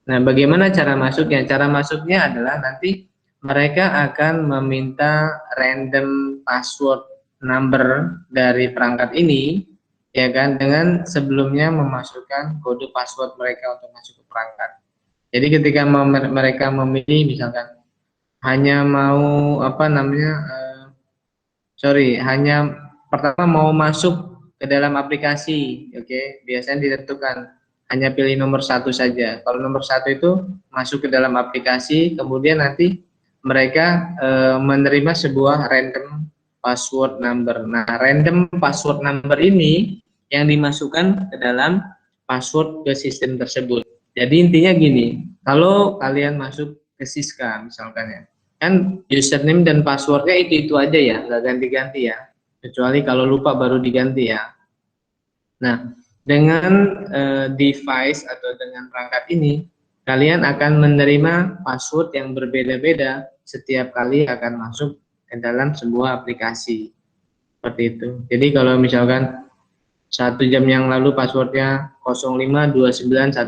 Nah, bagaimana cara masuknya? Cara masuknya adalah nanti mereka akan meminta random password number dari perangkat ini, ya kan, dengan sebelumnya memasukkan kode password mereka untuk masuk ke perangkat. Jadi ketika mereka memilih misalkan hanya mau apa namanya, hanya pertama mau masuk ke dalam aplikasi, oke, biasanya ditentukan hanya pilih nomor 1 saja. Kalau nomor 1 itu masuk ke dalam aplikasi, kemudian nanti mereka menerima sebuah random password number. Nah, random password number ini yang dimasukkan ke dalam password ke sistem tersebut. Jadi intinya gini, kalau kalian masuk ke Siska misalkan ya, kan username dan passwordnya itu aja ya, nggak ganti-ganti ya, kecuali kalau lupa baru diganti ya. Nah, dengan device atau dengan perangkat ini, kalian akan menerima password yang berbeda-beda setiap kali akan masuk ke dalam sebuah aplikasi. Seperti itu. Jadi kalau misalkan 1 jam yang lalu passwordnya 052918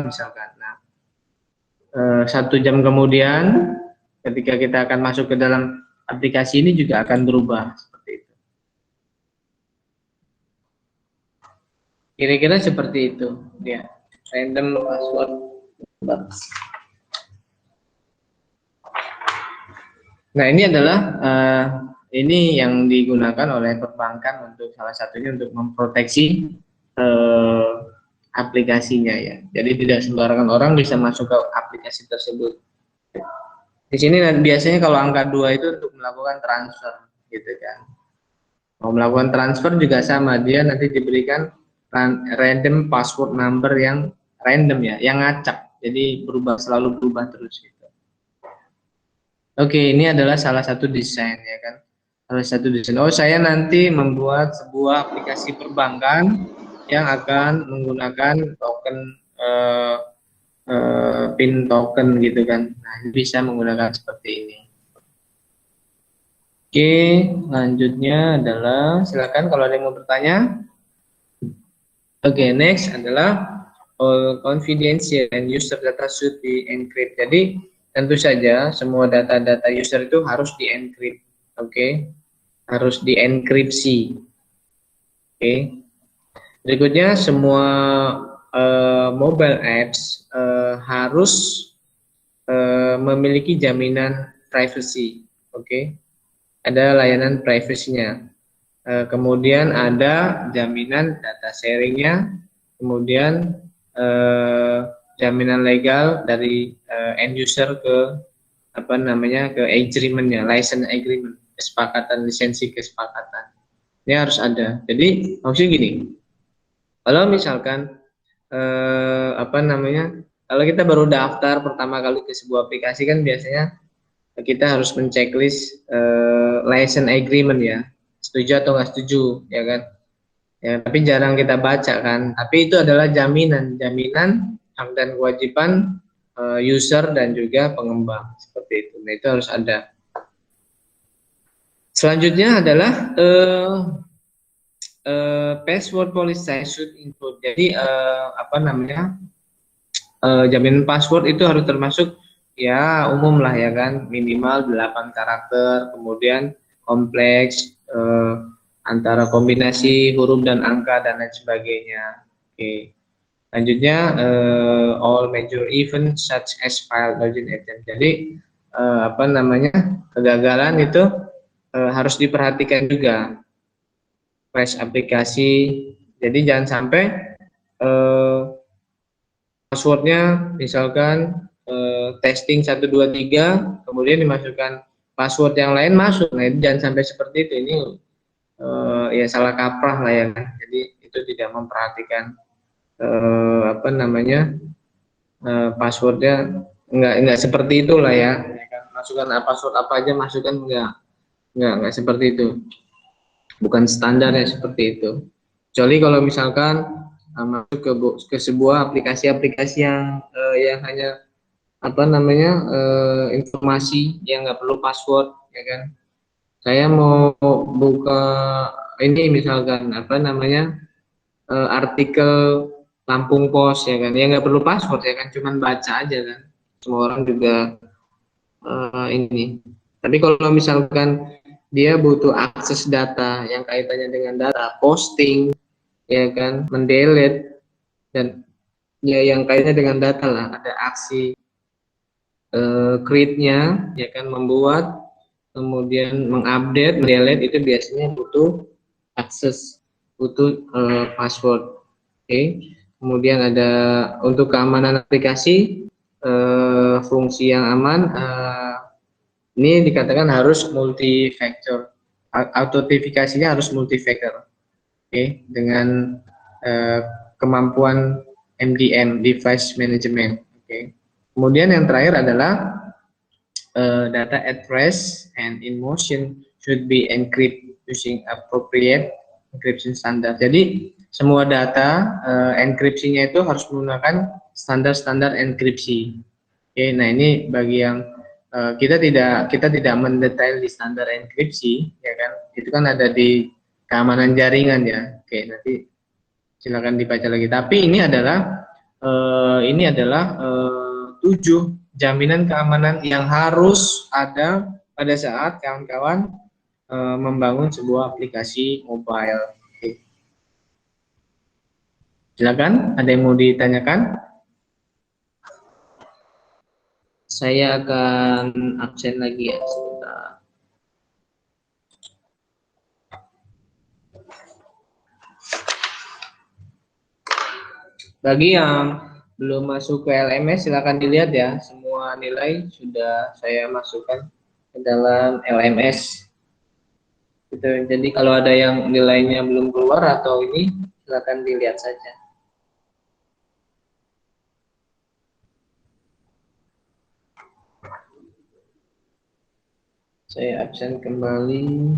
misalkan. Nah, 1 jam kemudian ketika kita akan masuk ke dalam aplikasi ini juga akan berubah seperti itu. Kira-kira seperti itu, ya. Random password. Nah, ini adalah ini yang digunakan oleh perbankan untuk salah satunya untuk memproteksi aplikasinya ya. Jadi tidak sembarangan orang bisa masuk ke aplikasi tersebut. Di sini biasanya kalau angka 2 itu untuk melakukan transfer, gitu kan. Mau melakukan transfer juga sama, dia nanti diberikan random password number yang random ya, yang ngacak. Jadi selalu berubah terus gitu. Oke, ini adalah salah satu desain ya kan. Salah satu desain. Oh, saya nanti membuat sebuah aplikasi perbankan yang akan menggunakan token PIN token gitu kan. Nah, bisa menggunakan seperti ini. Oke, lanjutnya adalah silakan kalau ada yang mau bertanya. Oke, next adalah all confidential and user data should be encrypted. Jadi tentu saja semua data-data user itu harus di-encrypt, oke? Harus dienkripsi, oke? Berikutnya semua mobile apps harus memiliki jaminan privacy, oke? Ada layanan privasinya. Kemudian ada jaminan data sharingnya, kemudian jaminan legal dari end user ke ke agreementnya, license agreement, kesepakatan lisensi kesepakatan. Ini harus ada. Jadi maksudnya gini, kalau misalkan kalau kita baru daftar pertama kali ke sebuah aplikasi kan biasanya kita harus menceklis license agreement ya, setuju atau nggak setuju, ya kan? Ya, tapi jarang kita baca kan. Tapi itu adalah jaminan hak dan kewajiban user dan juga pengembang seperti itu. Nah, itu harus ada. Selanjutnya adalah password policy should include. Jadi jaminan password itu harus termasuk ya umum lah ya kan, minimal 8 karakter, kemudian kompleks antara kombinasi huruf dan angka dan lain sebagainya. Oke. Selanjutnya all major events such as file login attempt. Jadi kegagalan itu harus diperhatikan juga. Crash aplikasi. Jadi jangan sampai passwordnya misalkan testing 1 2 3 kemudian dimasukkan password yang lain masuk. Nah, itu jangan sampai seperti itu. Ini ya salah kaprah lah ya kan. Jadi itu tidak memperhatikan passwordnya enggak seperti itulah ya. Masukkan password apa aja masukkan enggak seperti itu. Bukan standarnya seperti itu. Kecuali kalau misalkan masuk ke sebuah aplikasi-aplikasi yang hanya informasi yang nggak perlu password, ya kan? Saya mau buka ini misalkan artikel Lampung Pos, ya kan? Ya nggak perlu password, ya kan? Cuman baca aja kan. Semua orang juga ini. Tapi kalau misalkan dia butuh akses data yang kaitannya dengan data, posting, ya kan, mendelete dan ya yang kaitannya dengan data lah, ada aksi create-nya, ya kan, membuat, kemudian mengupdate, mendelete, itu biasanya butuh akses, butuh password. Oke. Kemudian ada untuk keamanan aplikasi, fungsi yang aman, ini dikatakan harus multi factor, autentifikasinya harus multi factor, oke, dengan kemampuan MDM, device management, oke. Kemudian yang terakhir adalah data at rest and in motion should be encrypted using appropriate encryption standard. Jadi semua data enkripsinya itu harus menggunakan standar-standar enkripsi. Oke, nah ini bagi yang kita tidak mendetail di standar enkripsi, ya kan? Itu kan ada di keamanan jaringan ya. Oke, nanti silakan dibaca lagi. Tapi ini adalah 7 jaminan keamanan yang harus ada pada saat kawan-kawan membangun sebuah aplikasi mobile. Oke. Silakan, ada yang mau ditanyakan? Saya akan absen lagi ya sebentar. Bagi yang belum masuk ke LMS, silakan dilihat ya. Semua nilai sudah saya masukkan ke dalam LMS. Gitu. Jadi kalau ada yang nilainya belum keluar atau ini, silakan dilihat saja. Saya absen kembali.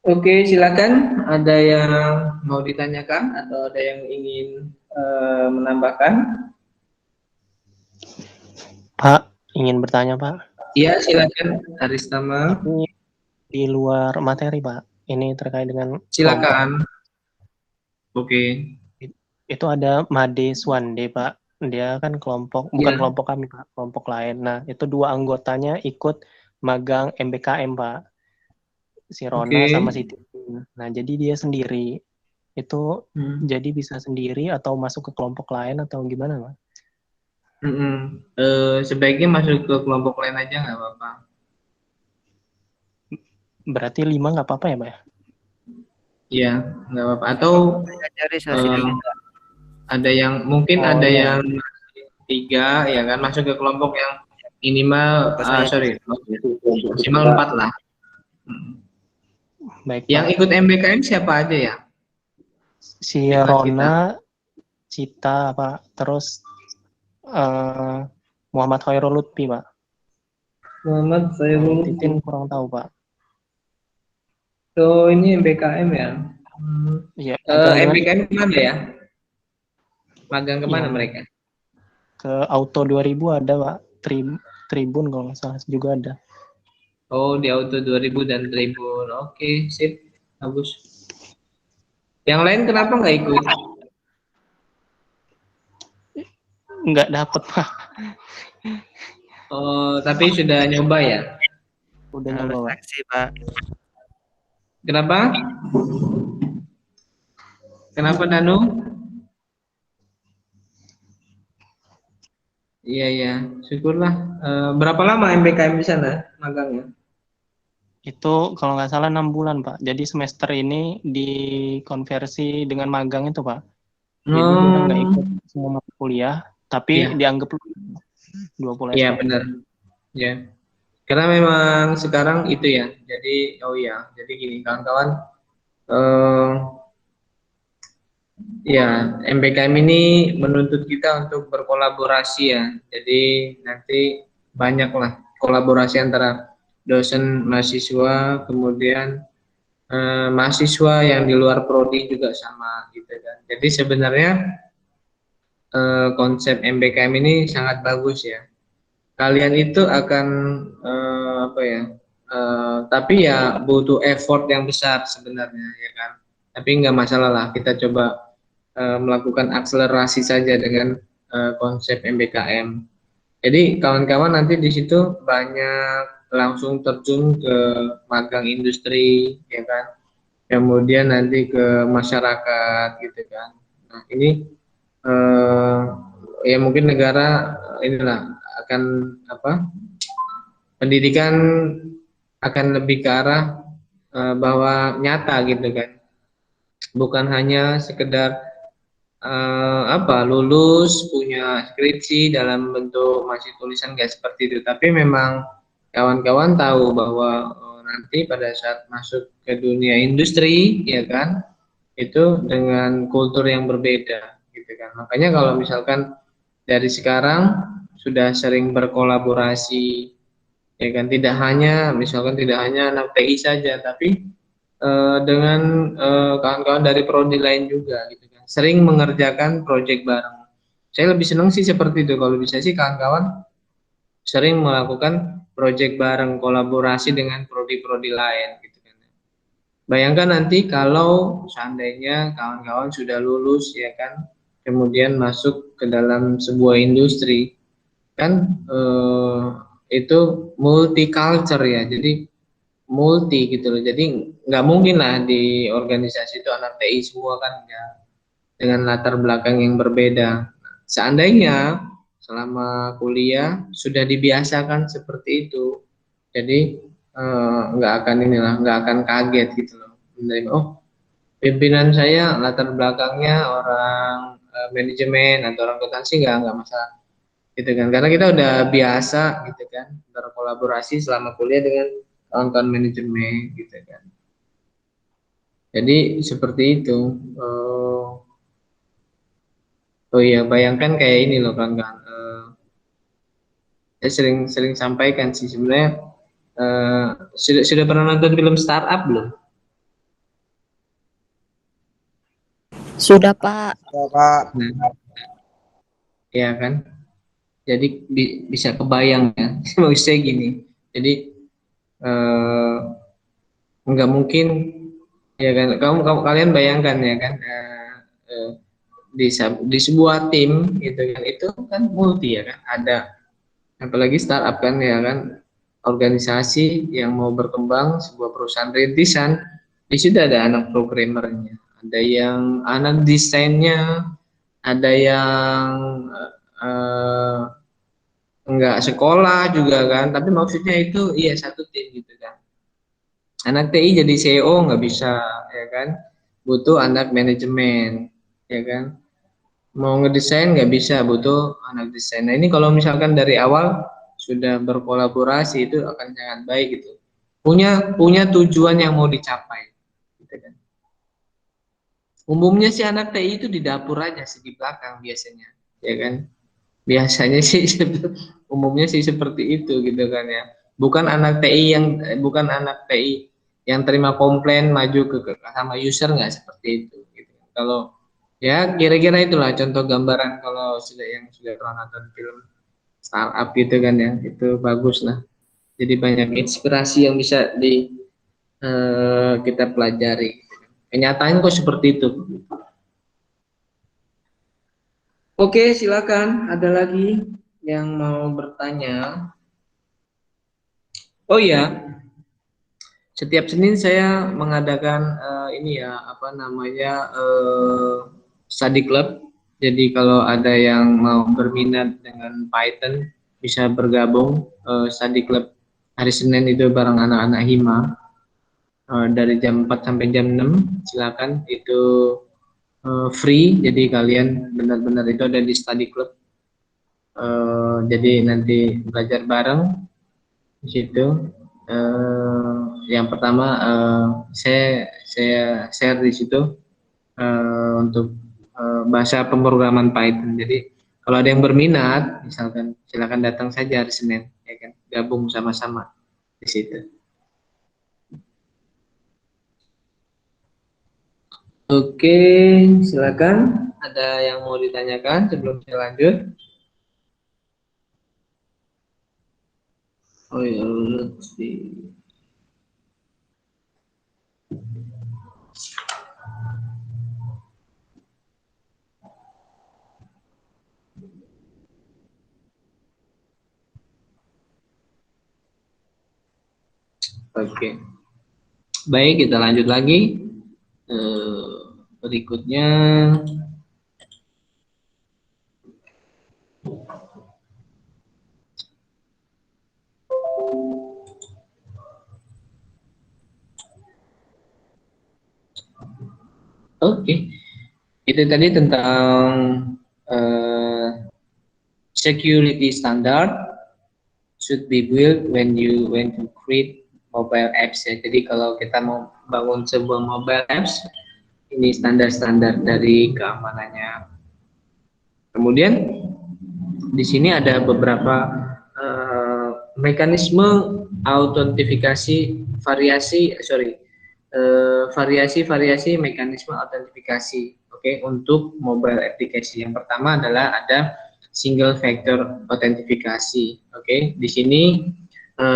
Oke, silakan. Ada yang mau ditanyakan atau ada yang ingin menambahkan? Pak, ingin bertanya, Pak. Iya, silakan. Aristama. Ini di luar materi, Pak. Ini terkait dengan Silakan. Oke. itu ada Made Swande, Pak. Dia kan kelompok, bukan Iya. kelompok kami, Pak, kelompok lain. Nah, itu 2 anggotanya ikut magang MBKM, Pak. Si Rona Oke. sama si Titin. Nah, jadi dia sendiri. Itu jadi bisa sendiri atau masuk ke kelompok lain atau gimana, Pak? Sebaiknya masuk ke kelompok lain aja nggak apa-apa. Berarti 5 nggak apa-apa ya, Pak? Iya, nggak apa-apa. Atau Cari hasilnya. ada yang mungkin Oh, ada iya. yang 3 ya kan masuk ke kelompok yang minimal maksimal 4 lah. Baik, Yang Pak. ikut MBKM siapa aja ya? Si Kita. Rona, Cita, Pak. Terus Muhammad Khairul Lutfi, Pak. Muhammad Sairul. Titin kurang tahu, Pak. So ini MBKM ya. Iya, magang di mana? MBKM kemana ya? Magang kemana Iya. mereka? Ke Auto 2000 ada, Pak. Tribun kalau nggak salah juga ada. Oh, di Auto 2000 dan Tribun. Oke, sip. Bagus. Yang lain kenapa nggak ikut? Nggak dapet, Pak. Oh, tapi sudah nyoba ya? Udah nyoba, Pak. Pak. Kenapa? Kenapa, Danu? Iya, iya. Syukurlah. Berapa lama MBKM di sana magangnya? Itu kalau nggak salah 6 bulan, Pak. Jadi semester ini dikonversi dengan magang itu, Pak. Jadi dia nggak ikut semua mata kuliah, tapi Iya. dianggap 20 Iya, SKS. benar. Ya. Karena memang sekarang itu ya. Jadi, jadi gini kawan-kawan. Ya, MBKM ini menuntut kita untuk berkolaborasi ya. Jadi nanti banyaklah kolaborasi antara dosen mahasiswa, kemudian mahasiswa yang di luar prodi juga sama gitu kan. Jadi sebenarnya konsep MBKM ini sangat bagus ya. Kalian itu akan tapi ya butuh effort yang besar sebenarnya ya kan. Tapi nggak masalah lah, kita coba melakukan akselerasi saja dengan konsep MBKM. Jadi kawan-kawan nanti di situ banyak langsung terjun ke magang industri, ya kan. Kemudian nanti ke masyarakat, gitu kan. Nah ini ya mungkin negara inilah akan pendidikan akan lebih ke arah bahwa nyata gitu kan. Bukan hanya sekedar lulus punya skripsi dalam bentuk masih tulisan nggak seperti itu, tapi memang kawan-kawan tahu bahwa nanti pada saat masuk ke dunia industri ya kan itu dengan kultur yang berbeda gitu kan. Makanya kalau misalkan dari sekarang sudah sering berkolaborasi ya kan, tidak hanya misalkan tidak hanya anak TI saja, tapi dengan kawan-kawan dari prodi lain juga gitu kan. Sering mengerjakan proyek bareng. Saya lebih senang sih seperti itu. Kalau bisa sih kawan-kawan sering melakukan proyek bareng, kolaborasi dengan prodi-prodi lain gitu kan. Bayangkan nanti kalau seandainya kawan-kawan sudah lulus ya kan, kemudian masuk ke dalam sebuah industri kan, itu multicultural ya, jadi multi gitu loh. Jadi nggak mungkin lah di organisasi itu anak TI semua kan, ya, dengan latar belakang yang berbeda. Seandainya selama kuliah sudah dibiasakan seperti itu, jadi nggak akan nggak akan kaget gitu loh. Menerima, oh pimpinan saya latar belakangnya orang manajemen atau orang akuntansi, nggak masalah gitu kan, karena kita udah biasa gitu kan berkolaborasi selama kuliah dengan kawan-kawan manajemen gitu kan. Jadi seperti itu. Oh iya, bayangkan kayak ini loh kan, saya sering sampaikan sih sebenarnya, sudah pernah nonton film Startup belum? Sudah, Pak. Ya, Pak. Nah, ya kan. Jadi bisa kebayang ya, maksud saya gini. Jadi nggak mungkin ya kan, kalian bayangkan ya kan, di sebuah tim gitu kan, itu kan multi ya kan, ada apalagi startup kan ya kan, organisasi yang mau berkembang, sebuah perusahaan rintisan, di situ ada anak programmernya, ada yang anak desainnya, ada yang enggak sekolah juga kan, tapi maksudnya itu iya satu tim gitu kan. Anak TI jadi CEO nggak bisa ya kan, butuh anak manajemen ya kan, mau ngedesain nggak bisa, butuh anak desain. Nah ini kalau misalkan dari awal sudah berkolaborasi itu akan sangat baik gitu, punya tujuan yang mau dicapai gitu kan. Umumnya sih anak TI itu di dapur aja sih, di belakang biasanya ya kan, biasanya sih umumnya sih seperti itu gitu kan ya, bukan anak TI yang terima komplain maju ke sama user, nggak seperti itu gitu. Kalau ya kira-kira itulah contoh gambaran kalau sudah pernah nonton film Startup gitu kan ya, itu bagus lah, jadi banyak inspirasi yang bisa kita pelajari. Kenyataan kok seperti itu. Oke, silakan, ada lagi yang mau bertanya? Oh iya, setiap Senin saya mengadakan ini ya, apa namanya, study club. Jadi kalau ada yang mau berminat dengan Python bisa bergabung study club hari Senin itu bareng anak-anak Hima dari jam 4 sampai jam 6. Silakan, itu free. Jadi kalian benar-benar itu ada di study club. Jadi nanti belajar bareng di situ. Yang pertama saya share di situ untuk bahasa pemrograman Python. Jadi kalau ada yang berminat, misalkan silakan datang saja hari Senin, ya kan, gabung sama-sama di situ. Oke, silakan. Ada yang mau ditanyakan sebelum saya lanjut? Oh ya, Lutfi. Oke, baik, kita lanjut lagi. Berikutnya oke, itu tadi tentang security standard should be built when you create mobile apps ya. Jadi kalau kita mau bangun sebuah mobile apps, ini standar-standar dari keamanannya. Kemudian di sini ada beberapa mekanisme autentifikasi variasi-variasi mekanisme autentifikasi. Oke, untuk mobile application. Yang pertama adalah ada single factor autentifikasi. Oke, di sini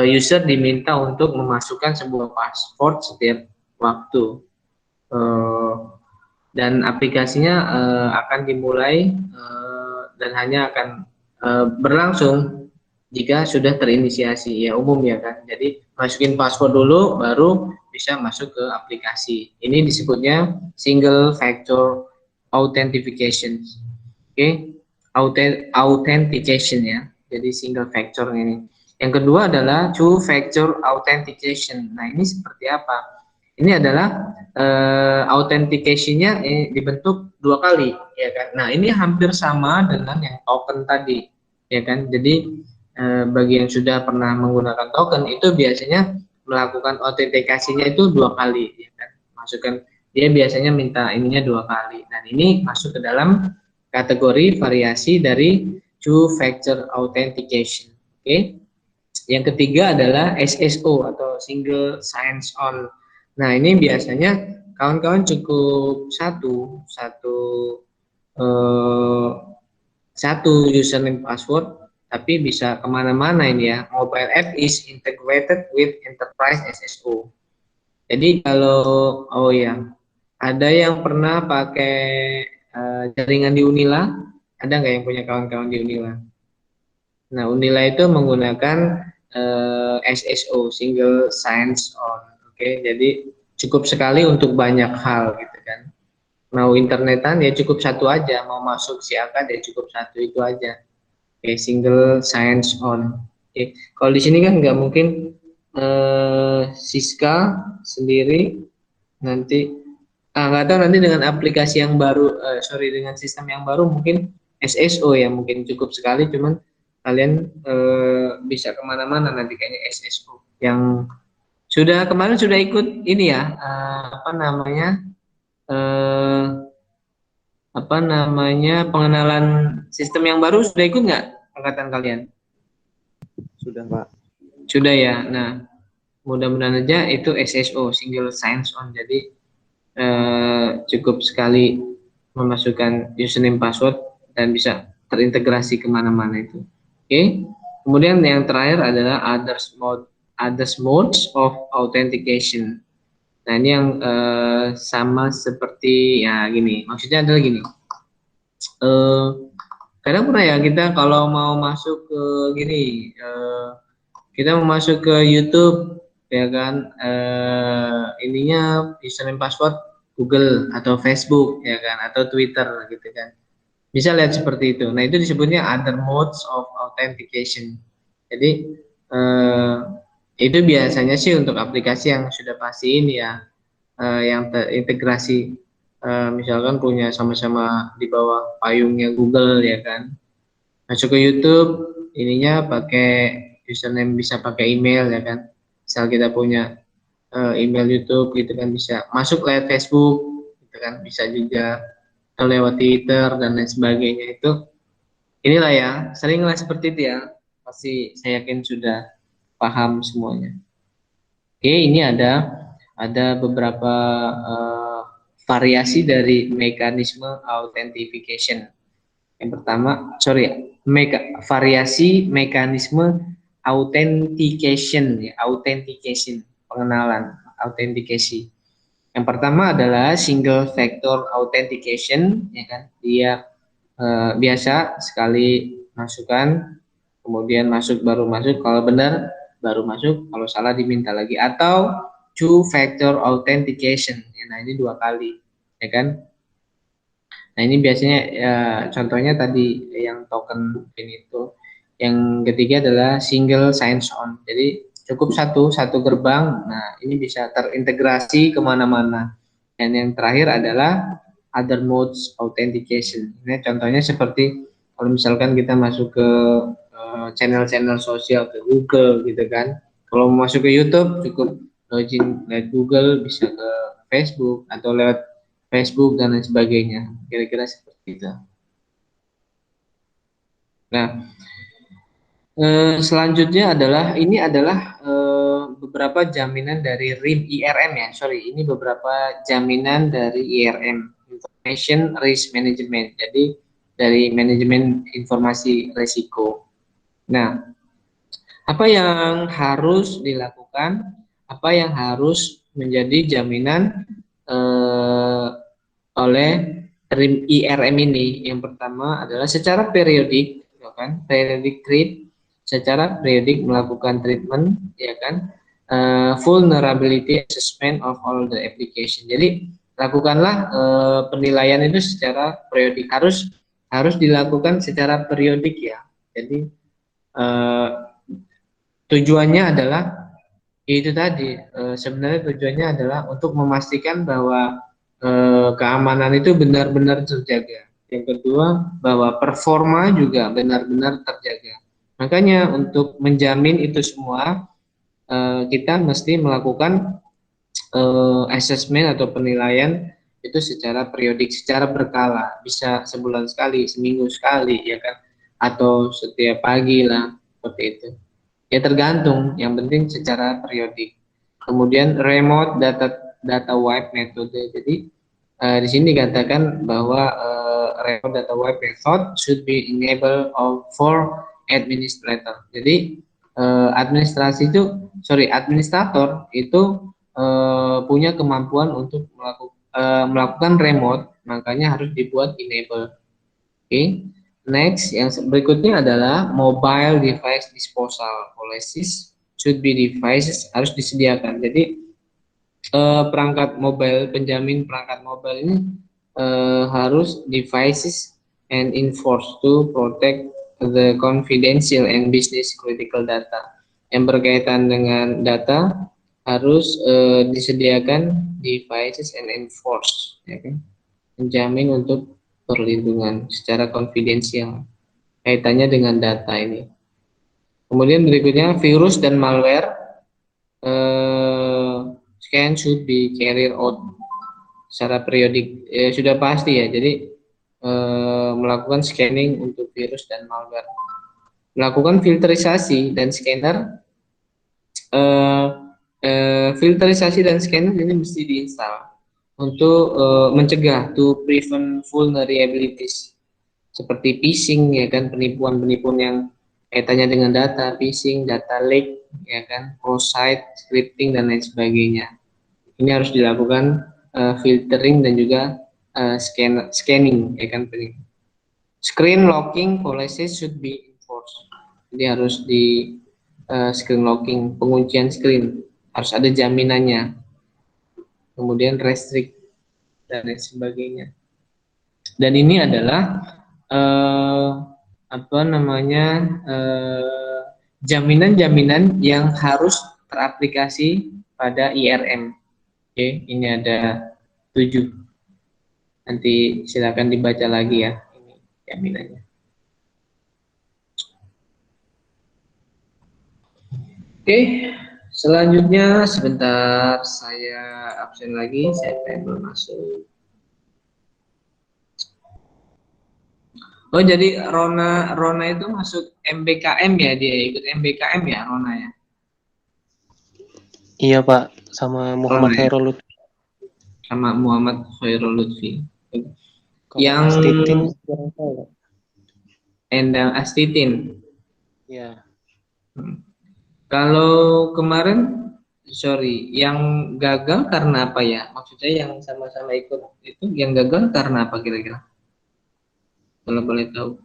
user diminta untuk memasukkan sebuah password setiap waktu. Dan aplikasinya akan dimulai dan hanya akan berlangsung jika sudah terinisiasi, ya umum ya kan. Jadi masukin password dulu baru bisa masuk ke aplikasi. Ini disebutnya single factor authentication. Oke, authentication ya. Jadi single factor ini. Yang kedua adalah two factor authentication. Nah, ini seperti apa? Ini adalah authentication-nya dibentuk 2 kali, ya kan. Nah, ini hampir sama dengan yang token tadi, ya kan. Jadi bagi yang sudah pernah menggunakan token itu biasanya melakukan autentikasinya itu 2 kali, ya kan. Masukkan, dia biasanya minta ininya 2 kali. Dan ini masuk ke dalam kategori variasi dari two factor authentication. Oke. Yang ketiga adalah SSO atau single sign-on. Nah, ini biasanya kawan-kawan cukup satu username password, tapi bisa kemana-mana ini ya. Mobile app is integrated with enterprise SSO. Jadi kalau ada yang pernah pakai jaringan di Unila? Ada nggak yang punya kawan-kawan di Unila? Nah, Unila itu menggunakan SSO, single sign-on. Oke, jadi cukup sekali untuk banyak hal gitu kan. Mau internetan ya cukup satu aja, mau masuk siakan ya cukup satu itu aja. Oke, single sign-on. Oke, kalau di sini kan nggak mungkin Siska sendiri nanti nggak tahu nanti dengan aplikasi yang baru, dengan sistem yang baru mungkin SSO ya mungkin cukup sekali, cuman kalian bisa kemana-mana nanti kayaknya SSO. Yang kemarin sudah ikut ini ya, pengenalan sistem yang baru sudah ikut nggak angkatan kalian? Sudah, Pak. Sudah ya. Nah, mudah-mudahan aja itu SSO, single sign-on. Jadi cukup sekali memasukkan username password dan bisa terintegrasi kemana-mana itu. Oke. Kemudian yang terakhir adalah others modes of authentication. Nah, ini yang sama seperti ya gini. Maksudnya adalah gini. Kadang pernah ya kita kalau mau masuk ke gini, kita mau masuk ke YouTube ya kan, ininya username password Google atau Facebook ya kan, atau Twitter gitu kan. Bisa lihat seperti itu. Nah, itu disebutnya other modes of authentication. Jadi itu biasanya sih untuk aplikasi yang sudah pasti ini ya, yang terintegrasi, misalkan punya sama-sama di bawah payungnya Google ya kan. Masuk ke YouTube, ininya pakai username, bisa pakai email ya kan. Misal kita punya email YouTube gitu kan, bisa masuk lewat Facebook gitu kan, bisa juga lewat Twitter dan lain sebagainya. Itu inilah ya, seringlah seperti itu ya. Pasti saya yakin sudah paham semuanya. Oke, ini ada beberapa variasi dari mekanisme authentication. Yang pertama, variasi mekanisme authentication ya, pengenalan, autentikasi. Yang pertama adalah single factor authentication, ya kan? Dia biasa sekali masukkan, kemudian baru masuk, kalau benar baru masuk, kalau salah diminta lagi. Atau two factor authentication, ya, nah ini 2 kali, ya kan? Nah, ini biasanya contohnya tadi yang token pin itu. Yang ketiga adalah single sign-on. Jadi cukup satu gerbang. Nah, ini bisa terintegrasi kemana-mana. Dan yang terakhir adalah other modes authentication. Ini contohnya seperti kalau misalkan kita masuk ke channel-channel sosial, ke Google gitu kan. Kalau mau masuk ke YouTube cukup login lewat Google, bisa ke Facebook atau lewat Facebook dan lain sebagainya. Kira-kira seperti itu. Nah, selanjutnya adalah beberapa jaminan dari RIM IRM ya. Sorry, ini beberapa jaminan dari IRM, Information Risk Management. Jadi dari manajemen informasi risiko. Nah, apa yang harus dilakukan? Apa yang harus menjadi jaminan oleh RIM IRM ini? Yang pertama adalah secara periodik, ya kan? Periodic treat, secara periodik melakukan treatment, ya kan? Vulnerability assessment of all the application. Jadi lakukanlah penilaian itu secara periodik, harus dilakukan secara periodik ya. Jadi tujuannya adalah itu tadi, sebenarnya tujuannya adalah untuk memastikan bahwa keamanan itu benar-benar terjaga. Yang kedua, bahwa performa juga benar-benar terjaga. Makanya untuk menjamin itu semua, kita mesti melakukan assessment atau penilaian itu secara periodik, secara berkala, bisa sebulan sekali, seminggu sekali, ya kan, atau setiap pagi lah, seperti itu. Ya tergantung, yang penting secara periodik. Kemudian remote data wipe metode. Jadi di sini dikatakan bahwa remote data wipe method should be enabled for administrator. Jadi administrator itu punya kemampuan untuk melakukan remote, makanya harus dibuat enable. Oke. Next, yang berikutnya adalah mobile device disposal policies should be devices, harus disediakan. Jadi perangkat mobile, penjamin perangkat mobile ini harus devices and enforced to protect the confidential and business critical data. Yang berkaitan dengan data harus disediakan devices and enforced, ya kan? Menjamin untuk perlindungan secara konfidensial kaitannya dengan data ini. Kemudian berikutnya virus dan malware scan should be carried out secara periodik, sudah pasti ya. Jadi melakukan scanning untuk virus dan malware, melakukan filterisasi dan scanner. Filterisasi dan scanner ini mesti diinstal untuk mencegah, to prevent vulnerabilities seperti phishing, ya kan, penipuan-penipuan yang kaitannya dengan data, phishing, data leak, ya kan, cross-site scripting dan lain sebagainya. Ini harus dilakukan filtering dan juga scanning, ya kan. Screen locking policies should be enforced. Jadi harus di screen locking, penguncian screen harus ada jaminannya. Kemudian restrict dan lain sebagainya. Dan ini adalah jaminan-jaminan yang harus teraplikasi pada IRM. Oke, ini ada 7. Nanti silakan dibaca lagi ya, ini jaminannya. Oke. Selanjutnya, sebentar saya absen lagi, saya belum masuk. Oh, jadi Rona itu masuk MBKM ya, dia ikut MBKM ya, Rona ya? Iya Pak, sama Muhammad Khairul Lutfi. Sama Muhammad Khairul Lutfi. Yang Astitin kurang tahu. Endang Astitin. Iya. Kalau kemarin, yang gagal karena apa ya? Maksudnya yang sama-sama ikut itu, yang gagal karena apa kira-kira? Kalau boleh tahu.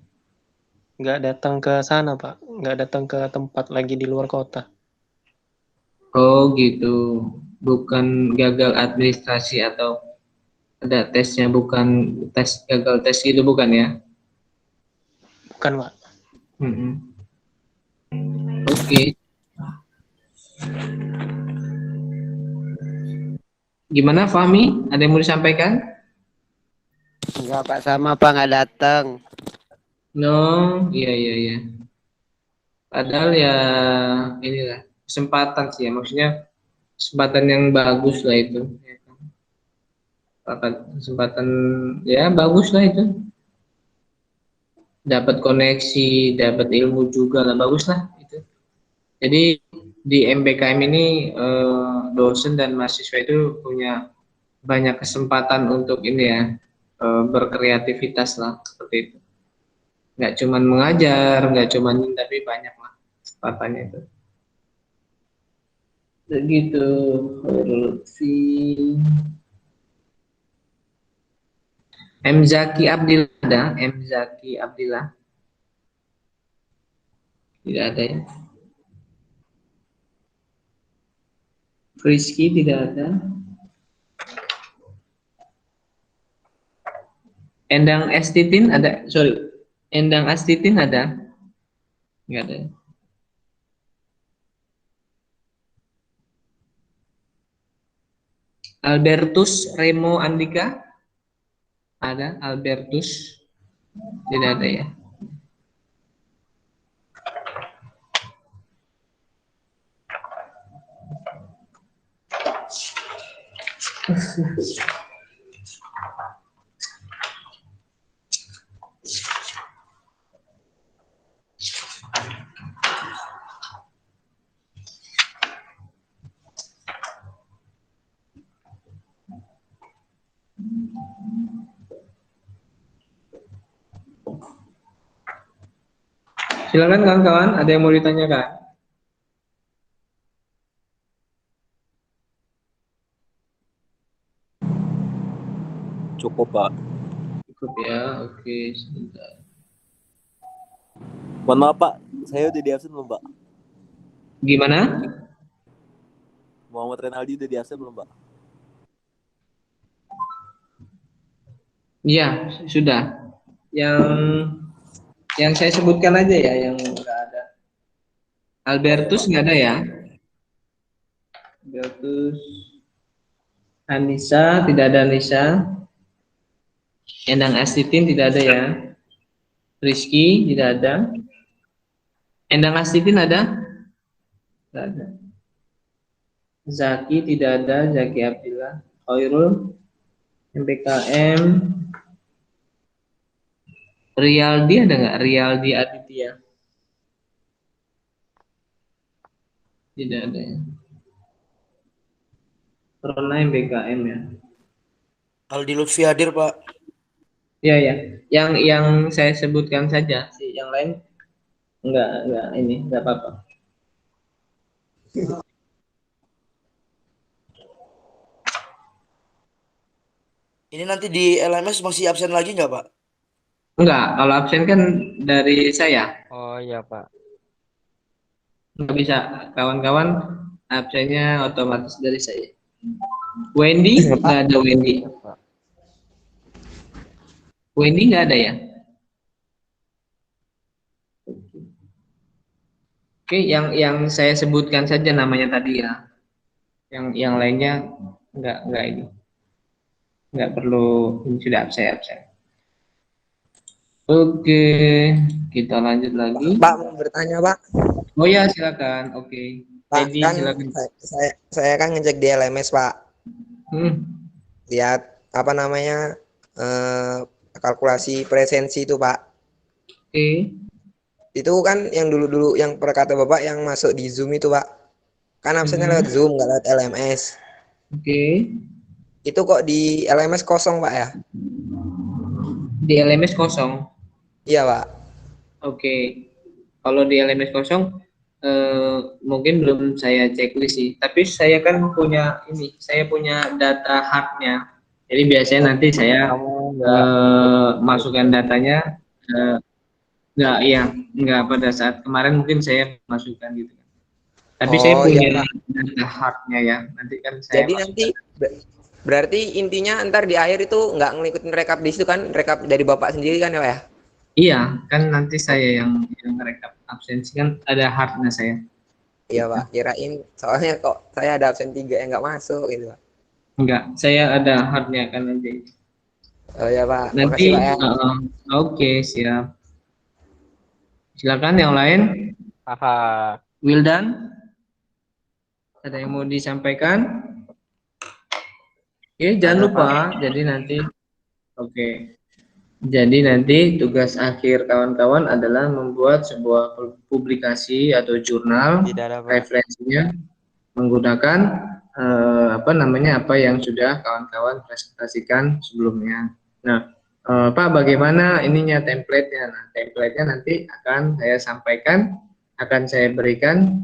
Nggak datang ke sana Pak, nggak datang ke tempat lagi di luar kota. Oh gitu, bukan gagal administrasi atau ada tesnya, bukan gagal tes gitu, bukan ya? Bukan Pak. Oke. Gimana Fahmi? Ada yang mau disampaikan? Enggak Pak, sama Pak, nggak datang. No, iya. Padahal ya inilah kesempatan sih ya, maksudnya kesempatan yang bagus lah itu. Kesempatan ya bagus lah itu. Dapat koneksi, dapat ilmu juga lah, bagus lah itu. Jadi di MBKM ini dosen dan mahasiswa itu punya banyak kesempatan untuk ini ya, berkreativitas lah seperti itu. Nggak cuman mengajar, nggak cuman ini, tapi banyak lah kesempatannya itu. Begitu. Lutfi. M Zaki Abdillah ada? M Zaki Abdillah? Tidak ada ya. Rizky tidak ada. Endang Estitin ada? Sorry. Endang Astitin ada? Enggak ada. Albertus Remo Andika? Ada? Albertus? Tidak ada ya. Silakan kawan-kawan, ada yang mau ditanyakan? Cukup, Pak. Cukup ya, oke, sebentar. Mohon maaf, Pak. Saya udah di absen belum, Pak? Gimana? Muhammad Renaldi udah di absen belum, Pak? Iya, sudah. Yang saya sebutkan aja ya, yang enggak ada. Albertus nggak ada ya? Albertus. Anissa, tidak ada Anissa. Endang Astitin tidak ada ya. Rizky tidak ada. Endang Astitin ada? Tidak ada. Zaki tidak ada. Zaki Abdillah. Khairul. MPKM. Rialdi ada nggak? Rialdi Aditya. Tidak ada ya. Corona MPKM ya. Aldi Lutfi hadir, Pak. Ya ya. Yang saya sebutkan saja sih, yang lain enggak ini, enggak apa-apa. Ini nanti di LMS masih absen lagi nggak, Pak? Enggak, kalau absen kan dari saya. Oh iya, Pak. Nggak bisa, kawan-kawan absennya otomatis dari saya. Wendy, nggak ada Wendy. Wendy nggak ada ya? Oke, yang saya sebutkan saja namanya tadi ya. Yang lainnya nggak ini. Nggak perlu, ini sudah absen. Oke, kita lanjut lagi. Pak mau bertanya, Pak. Oh ya, silakan. Oke. Pak, Jadi kan silakan. saya kan ngecek di LMS, Pak. Lihat apa namanya kalkulasi presensi itu, Pak. Oke. Itu kan yang dulu yang perkata Bapak yang masuk di Zoom itu, Pak. Kan absennya lewat Zoom, nggak lewat LMS. Oke. Itu kok di LMS kosong, Pak ya? Di LMS kosong. Iya, Pak. Oke. Kalau di LMS kosong mungkin belum saya checklist sih. Tapi saya kan punya ini, saya punya data hardnya. Jadi biasanya nanti saya masukkan datanya. Enggak pada saat kemarin mungkin saya masukkan gitu. Tapi saya punya data hardnya ya. Nanti kan saya. Jadi nanti berarti intinya ntar di akhir itu nggak ngikutin rekap di situ kan, rekap dari Bapak sendiri kan ya, Pak ya? Iya, kan nanti saya yang rekap absensi kan ada hardnya saya. Iya, Pak. Kirain soalnya kok saya ada absen 3 yang nggak masuk gitu, Pak. Enggak, saya ada hardnya kan nanti. Oh ya, Pak. Nanti, Makasih, Pak ya. Oke, siap. Silakan yang lain. Wildan, ada yang mau disampaikan? Oke, jangan lupa. Jadi nanti, oke. Jadi nanti tugas akhir kawan-kawan adalah membuat sebuah publikasi atau jurnal Tidak ada, Pak. referensinya menggunakan apa yang sudah kawan-kawan presentasikan sebelumnya. Nah, Pak, bagaimana ininya template-nya? Nah, template-nya nanti akan saya sampaikan, akan saya berikan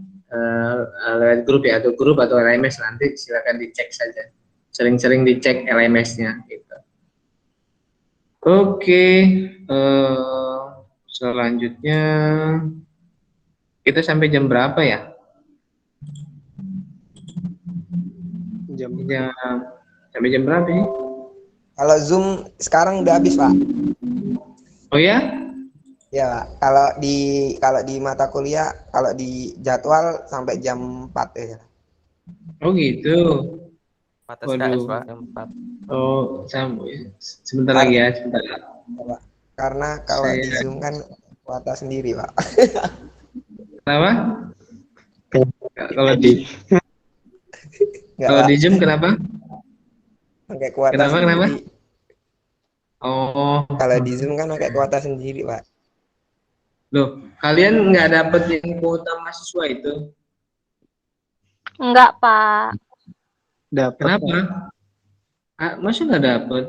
lewat grup ya, atau grup atau LMS, nanti silakan dicek saja. Sering-sering dicek LMS-nya gitu. Oke, selanjutnya kita sampai jam berapa ya? Sampai jam berapa ya? Kalau Zoom sekarang udah habis, Pak. Oh ya? Ya, Pak. Kalau di mata kuliah, kalau di jadwal sampai jam 4 ya. Oh gitu. Batas Waduh. KS, Pak, yang 4. Oh, sebentar lagi ya, sebentar. Pak. Karena kalau di Zoom kan kuota sendiri, Pak. Kenapa? Kalau di Zoom kenapa? Pakai kuota Kenapa? sendiri. Oh, Kalau di Zoom kan pakai kuota sendiri, Pak. loh, kalian nggak dapet yang kuota mahasiswa itu? Enggak, Pak. Dapat. Kenapa? Masa nggak dapet?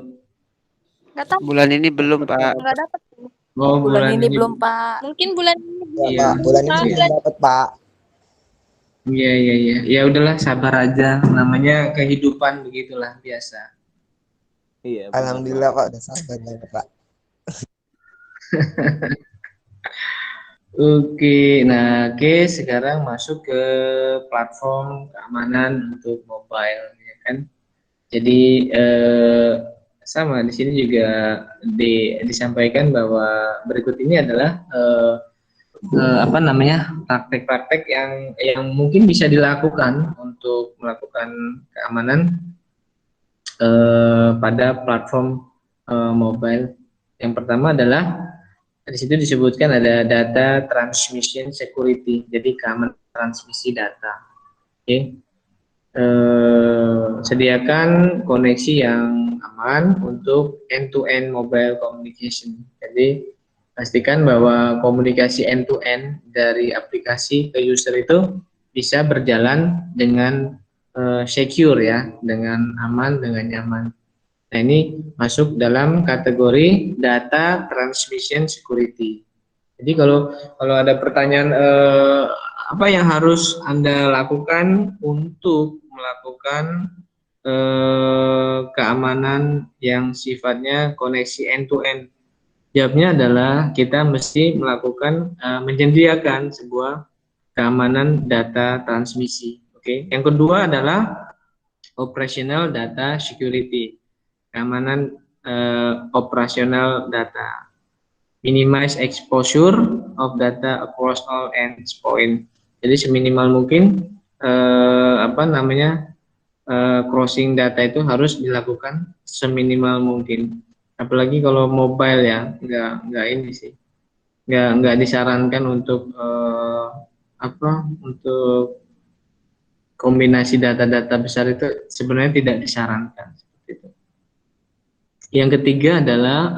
Enggak tahu. Bulan ini belum, Pak. Enggak dapat. Oh, Bulan ini belum, Pak. Mungkin bulan ini belum. Iya. Pak, bulan ini belum dapat, Pak. Iya. Ya udahlah, sabar aja. Namanya kehidupan begitulah, biasa. Iya. Alhamdulillah, Pak, udah sabar banget, Pak. Oke, sekarang masuk ke platform keamanan untuk mobile, ya kan? Jadi sama di sini juga disampaikan bahwa berikut ini adalah praktek-praktek yang mungkin bisa dilakukan untuk melakukan keamanan pada platform mobile. Yang pertama adalah di situ disebutkan ada data transmission security, jadi keamanan transmisi data. Oke. Sediakan koneksi yang aman untuk end-to-end mobile communication. Jadi pastikan bahwa komunikasi end-to-end dari aplikasi ke user itu bisa berjalan dengan secure ya, dengan aman, dengan nyaman. Nah, ini masuk dalam kategori data transmission security. Jadi kalau ada pertanyaan apa yang harus Anda lakukan untuk melakukan keamanan yang sifatnya koneksi end-to-end, jawabnya adalah kita mesti melakukan menyediakan sebuah keamanan data transmisi. Oke. Yang kedua adalah operational data security. Keamanan operasional data, minimize exposure of data across all endpoint. Jadi seminimal mungkin crossing data itu harus dilakukan seminimal mungkin. Apalagi kalau mobile ya, nggak ini sih, nggak disarankan untuk untuk kombinasi data-data besar itu sebenarnya tidak disarankan. Yang ketiga adalah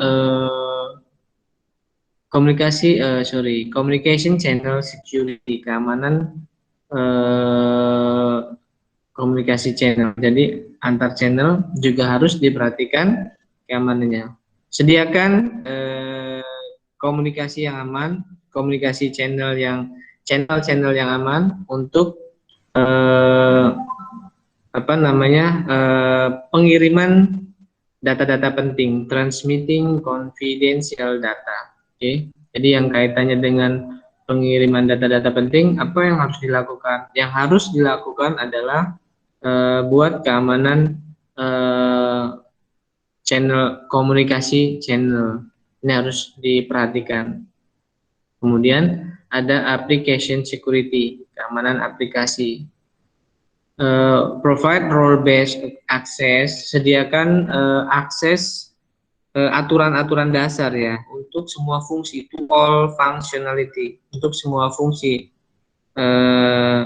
communication channel security, keamanan komunikasi channel. Jadi antar channel juga harus diperhatikan keamanannya. Sediakan komunikasi yang aman, komunikasi channel yang aman untuk pengiriman data-data penting, transmitting confidential data. Oke. Jadi yang kaitannya dengan pengiriman data-data penting, apa yang harus dilakukan? Yang harus dilakukan adalah buat keamanan channel komunikasi channel. Ini harus diperhatikan. Kemudian ada application security, keamanan aplikasi. Provide role-based access, sediakan akses aturan-aturan dasar ya untuk semua fungsi, to all functionality, untuk semua fungsi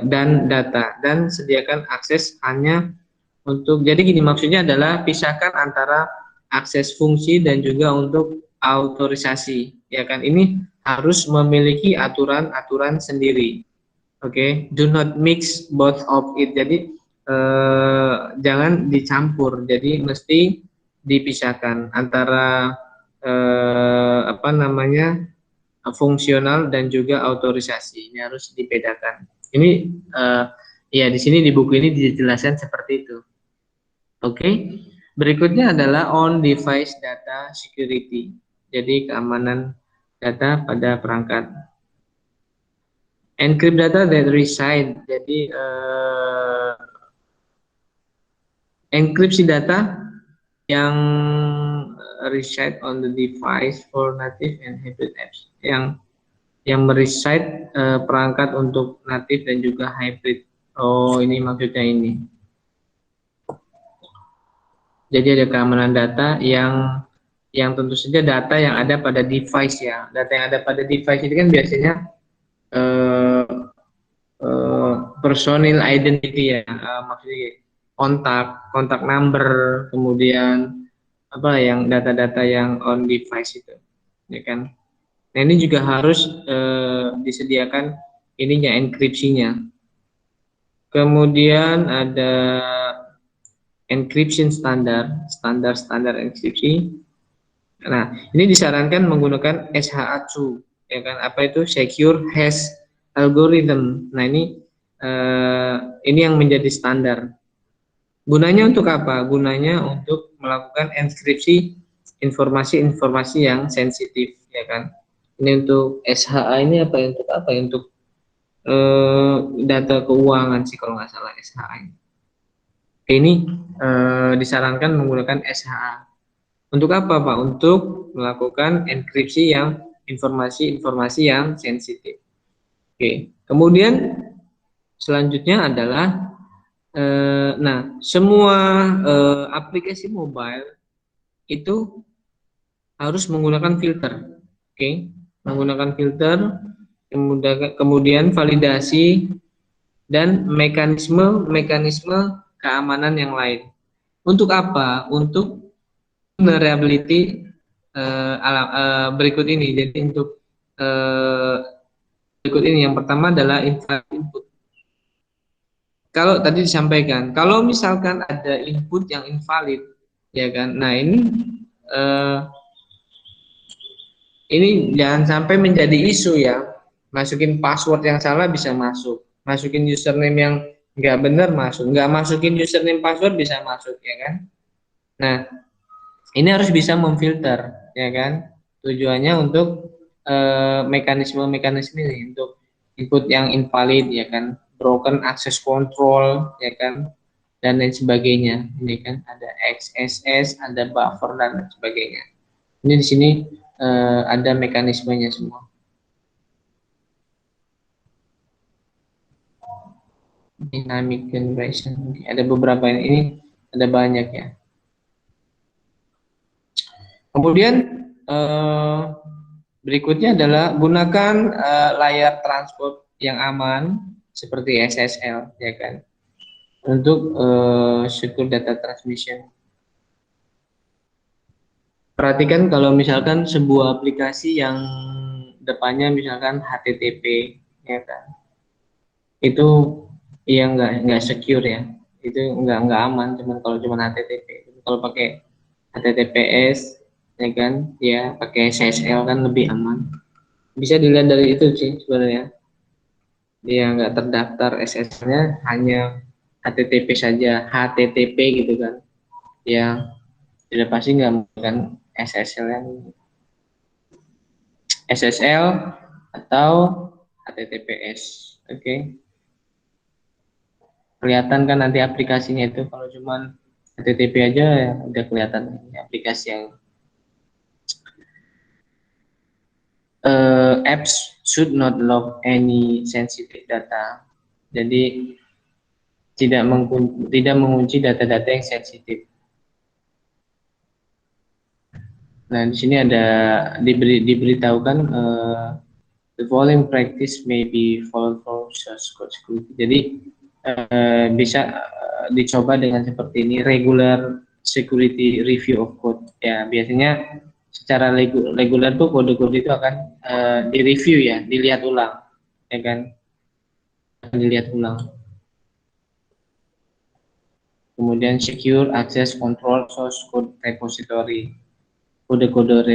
dan data, dan sediakan akses hanya untuk, jadi gini maksudnya adalah pisahkan antara akses fungsi dan juga untuk autorisasi, ya kan? Ini harus memiliki aturan-aturan sendiri. Oke, do not mix both of it. Jadi jangan dicampur. Jadi mesti dipisahkan antara apa namanya, fungsional dan juga autorisasi. Ini harus dibedakan. Ini ya di sini di buku ini dijelaskan seperti itu. Oke. Berikutnya adalah on device data security. Jadi keamanan data pada perangkat. Encrypt data that reside. Jadi enkripsi data yang reside on the device for native and hybrid apps. Yang mereside perangkat untuk native dan juga hybrid. Oh, ini maksudnya ini. Jadi ada keamanan data yang tentu saja data yang ada pada device ya. Data yang ada pada device itu kan biasanya personal identity ya, maksudnya kontak number, kemudian apa yang data-data yang on device itu, ya kan? Nah ini juga harus disediakan ininya, enkripsinya. Kemudian ada encryption standar enkripsi. Nah ini disarankan menggunakan SHA-2, ya kan? Apa itu? Secure Hash Algorithm. Nah ini yang menjadi standar. Gunanya untuk apa? Gunanya untuk melakukan enkripsi informasi-informasi yang sensitif, ya kan? Ini untuk SHA ini apa? Untuk apa? Untuk data keuangan sih kalau nggak salah SHA ini. Ini disarankan menggunakan SHA. Untuk apa, Pak? Untuk melakukan enkripsi yang informasi-informasi yang sensitif. Oke. Kemudian selanjutnya adalah nah, semua aplikasi mobile itu harus menggunakan filter, oke? Menggunakan filter, kemudian validasi dan mekanisme keamanan yang lain. Untuk apa? Untuk reliability berikut ini. Jadi untuk berikut ini, yang pertama adalah input. Kalau tadi disampaikan, kalau misalkan ada input yang invalid, ya kan? Nah ini jangan sampai menjadi isu ya. Masukin password yang salah bisa masuk, masukin username yang nggak benar masuk, nggak masukin username password bisa masuk, ya kan? Nah ini harus bisa memfilter, ya kan? Tujuannya untuk mekanisme ini, untuk input yang invalid, ya kan? Broken access control, ya kan, dan lain sebagainya. Ini kan ada XSS, ada buffer dan lain sebagainya. Ini di sini ada mekanismenya semua. Dynamic generation, ada beberapa ini ada banyak ya. Kemudian berikutnya adalah gunakan layar transport yang aman seperti SSL, ya kan, untuk secure data transmission. Perhatikan kalau misalkan sebuah aplikasi yang depannya misalkan HTTP, ya kan, itu yang nggak secure ya, itu nggak aman. Cuman kalau cuma HTTP, kalau pakai HTTPS, ya kan, ya pakai SSL kan lebih aman. Bisa dilihat dari itu sih sebenarnya. Dia nggak terdaftar SSL-nya, hanya HTTP saja, HTTP gitu kan, ya tidak pasti nggak menggunakan SSL yang SSL atau HTTPS. Oke. Kelihatan kan nanti aplikasinya itu, kalau cuman HTTP aja ya udah kelihatan aplikasi yang apps should not log any sensitive data. Jadi tidak mengunci data-data yang sensitif. Nah, di sini ada diberitahukan the following practice may be followed for source code security. Jadi bisa dicoba dengan seperti ini, regular security review of code. Ya, biasanya secara reguler tuh kode-kode itu akan direview ya, dilihat ulang, ya kan? Dilihat ulang. Kemudian secure access control source code repository. Kode-kode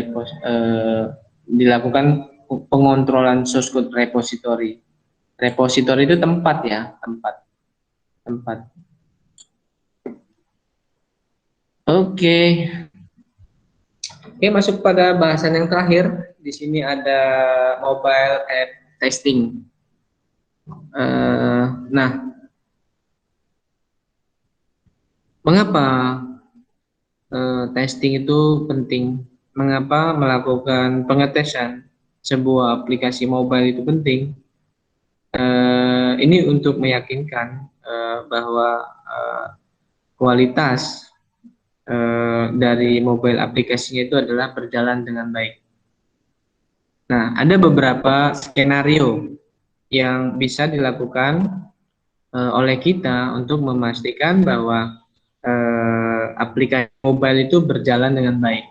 dilakukan pengontrolan source code repository. Repository itu tempat ya, tempat. Oke, masuk pada bahasan yang terakhir. Di sini ada mobile app testing. Nah, mengapa testing itu penting? Mengapa melakukan pengetesan sebuah aplikasi mobile itu penting? Ini untuk meyakinkan bahwa kualitas dari mobile aplikasinya itu adalah berjalan dengan baik. Nah, ada beberapa skenario yang bisa dilakukan oleh kita untuk memastikan bahwa aplikasi mobile itu berjalan dengan baik.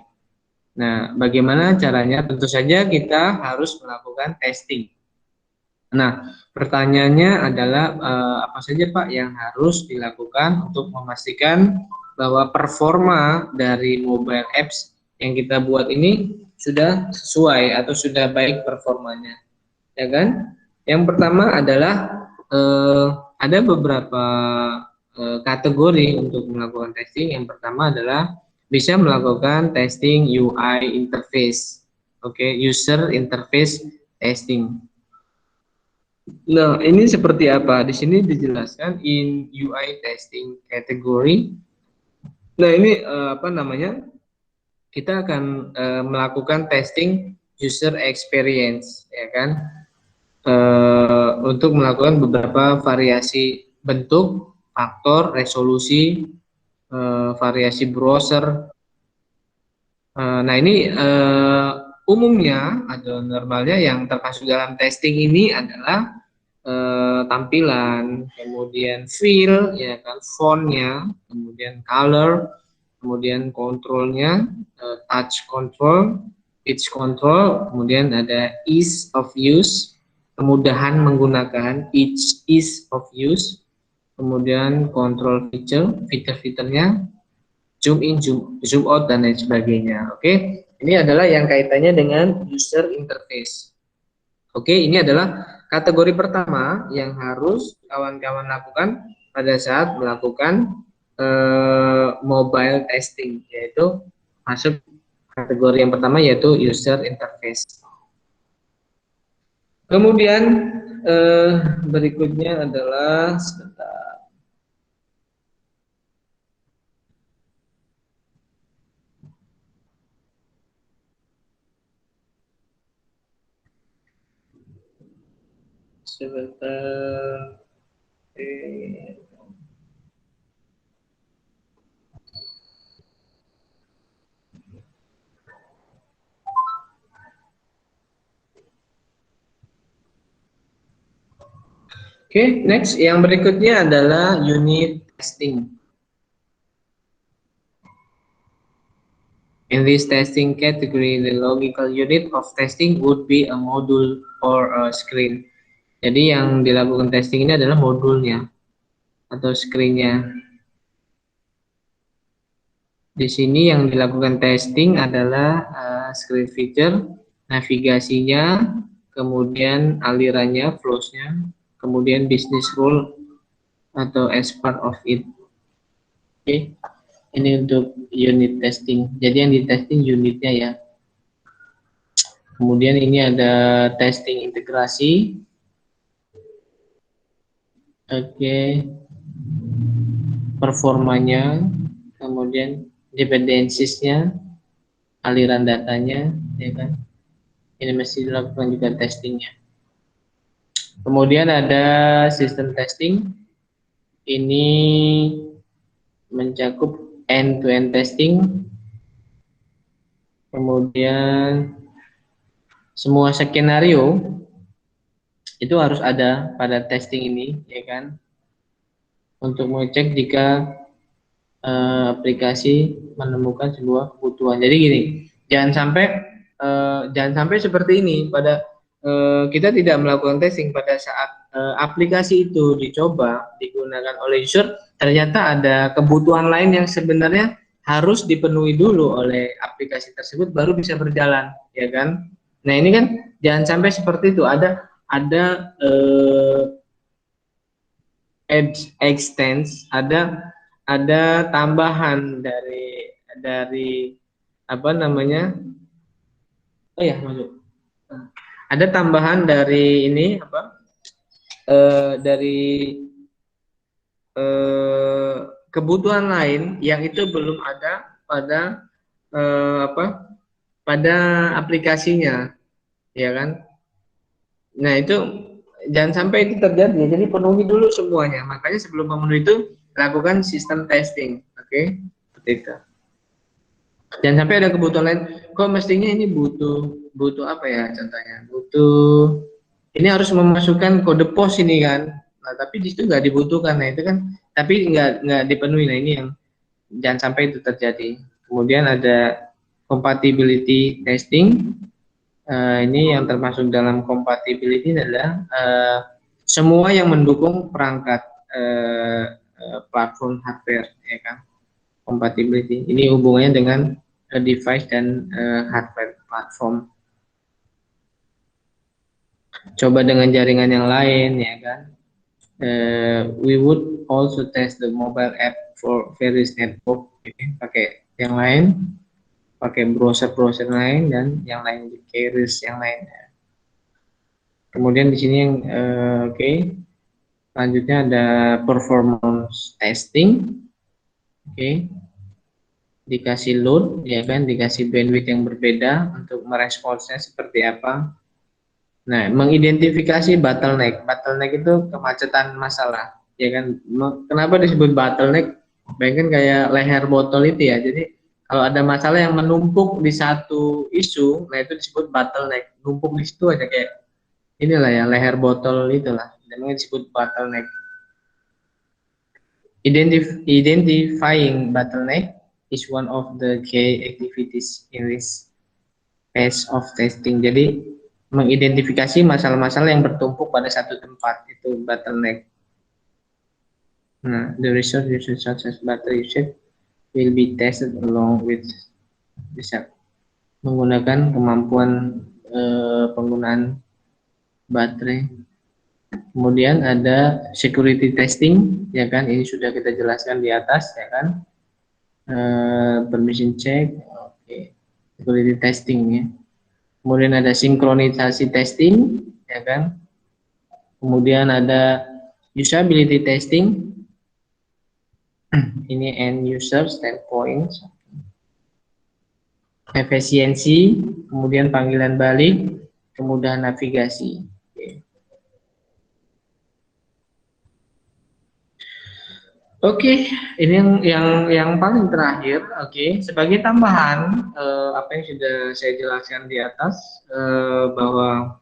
Nah, bagaimana caranya? Tentu saja kita harus melakukan testing. Nah, pertanyaannya adalah apa saja Pak yang harus dilakukan untuk memastikan bahwa performa dari mobile apps yang kita buat ini sudah sesuai atau sudah baik performanya, ya kan? Yang pertama adalah ada beberapa kategori untuk melakukan testing. Yang pertama adalah bisa melakukan testing UI interface, user interface testing. Nah, ini seperti apa? Di sini dijelaskan in UI testing category. Nah, ini kita akan melakukan testing user experience, ya kan? Untuk melakukan beberapa variasi bentuk, faktor, resolusi, variasi browser. Nah, ini umumnya atau normalnya yang termasuk dalam testing ini adalah tampilan, kemudian feel, ya kan, fontnya, kemudian color, kemudian kontrolnya, touch control, pitch control, kemudian ada ease of use, kemudahan menggunakan, ease of use, kemudian control feature, fitur-fiturnya, zoom in, zoom out, dan lain sebagainya. Oke, ini adalah yang kaitannya dengan user interface. Oke, ini adalah kategori pertama yang harus kawan-kawan lakukan pada saat melakukan mobile testing, yaitu masuk kategori yang pertama yaitu user interface. Kemudian berikutnya adalah sebentar. Oke, next yang berikutnya adalah unit testing. In this testing category, the logical unit of testing would be a module or a screen. Jadi yang dilakukan testing ini adalah modulnya atau screen-nya. Di sini yang dilakukan testing adalah screen feature, navigasinya, kemudian alirannya, flows-nya, kemudian business rule atau as part of it. Oke, ini untuk unit testing. Jadi yang di testing unitnya ya. Kemudian ini ada testing integrasi. Oke, performanya, kemudian dependencies-nya, aliran datanya, ya kan? Ini mesti dilakukan juga testingnya. Kemudian ada sistem testing. Ini mencakup end-to-end testing. Kemudian semua skenario itu harus ada pada testing ini, ya kan? Untuk mengecek jika aplikasi menemukan sebuah kebutuhan. Jadi gini, Jangan sampai seperti ini pada kita tidak melakukan testing pada saat aplikasi itu dicoba digunakan oleh user, ternyata ada kebutuhan lain yang sebenarnya harus dipenuhi dulu oleh aplikasi tersebut baru bisa berjalan, ya kan? Nah ini kan jangan sampai seperti itu. Ada extends, ada tambahan dari apa namanya? Oh ya masuk. Ada tambahan dari ini apa? Dari kebutuhan lain yang itu belum ada pada pada aplikasinya, ya kan? Nah itu jangan sampai itu terjadi. Jadi penuhi dulu semuanya. Makanya sebelum memenuhi itu lakukan sistem testing, oke? Seperti itu. Jangan sampai ada kebutuhan lain. Kok mestinya ini butuh apa ya contohnya? Ini harus memasukkan kode pos ini kan. Nah, tapi di situ nggak dibutuhkan. Nah, itu kan tapi nggak dipenuhi. Nah, ini yang jangan sampai itu terjadi. Kemudian ada compatibility testing. Ini yang termasuk dalam compatibility adalah semua yang mendukung perangkat platform hardware, ya kan? Compatibility. Ini hubungannya dengan device dan hardware platform. Coba dengan jaringan yang lain, ya kan? We would also test the mobile app for various network, pakai yang lain, pakai browser lain dan yang lain di carriers yang lain. Kemudian di sini yang oke. Selanjutnya ada performance testing, oke. Dikasih load, ya kan? Dikasih bandwidth yang berbeda untuk meresponsnya seperti apa. Nah, mengidentifikasi bottleneck. Bottleneck itu kemacetan masalah, ya kan? Kenapa disebut bottleneck? Bayangkan kayak leher botol itu ya. Jadi kalau ada masalah yang menumpuk di satu isu, nah itu disebut bottleneck. Numpuk di situ aja kayak inilah ya, leher botol itulah. Namanya disebut bottleneck. Identifying bottleneck is one of the key activities in this phase of testing. Jadi mengidentifikasi masalah-masalah yang bertumpuk pada satu tempat, itu bottleneck. Nah, the resource such as battery usage will be tested along with bisa menggunakan kemampuan penggunaan baterai. Kemudian ada security testing, ya kan? Ini sudah kita jelaskan di atas, ya kan? Permission check, oke. Security testing ya. Kemudian ada sinkronisasi testing, ya kan? Kemudian ada usability testing. Ini end user standpoint. Efisiensi, kemudian panggilan balik, kemudahan navigasi. Oke, ini yang paling terakhir. Oke, sebagai tambahan apa yang sudah saya jelaskan di atas, bahwa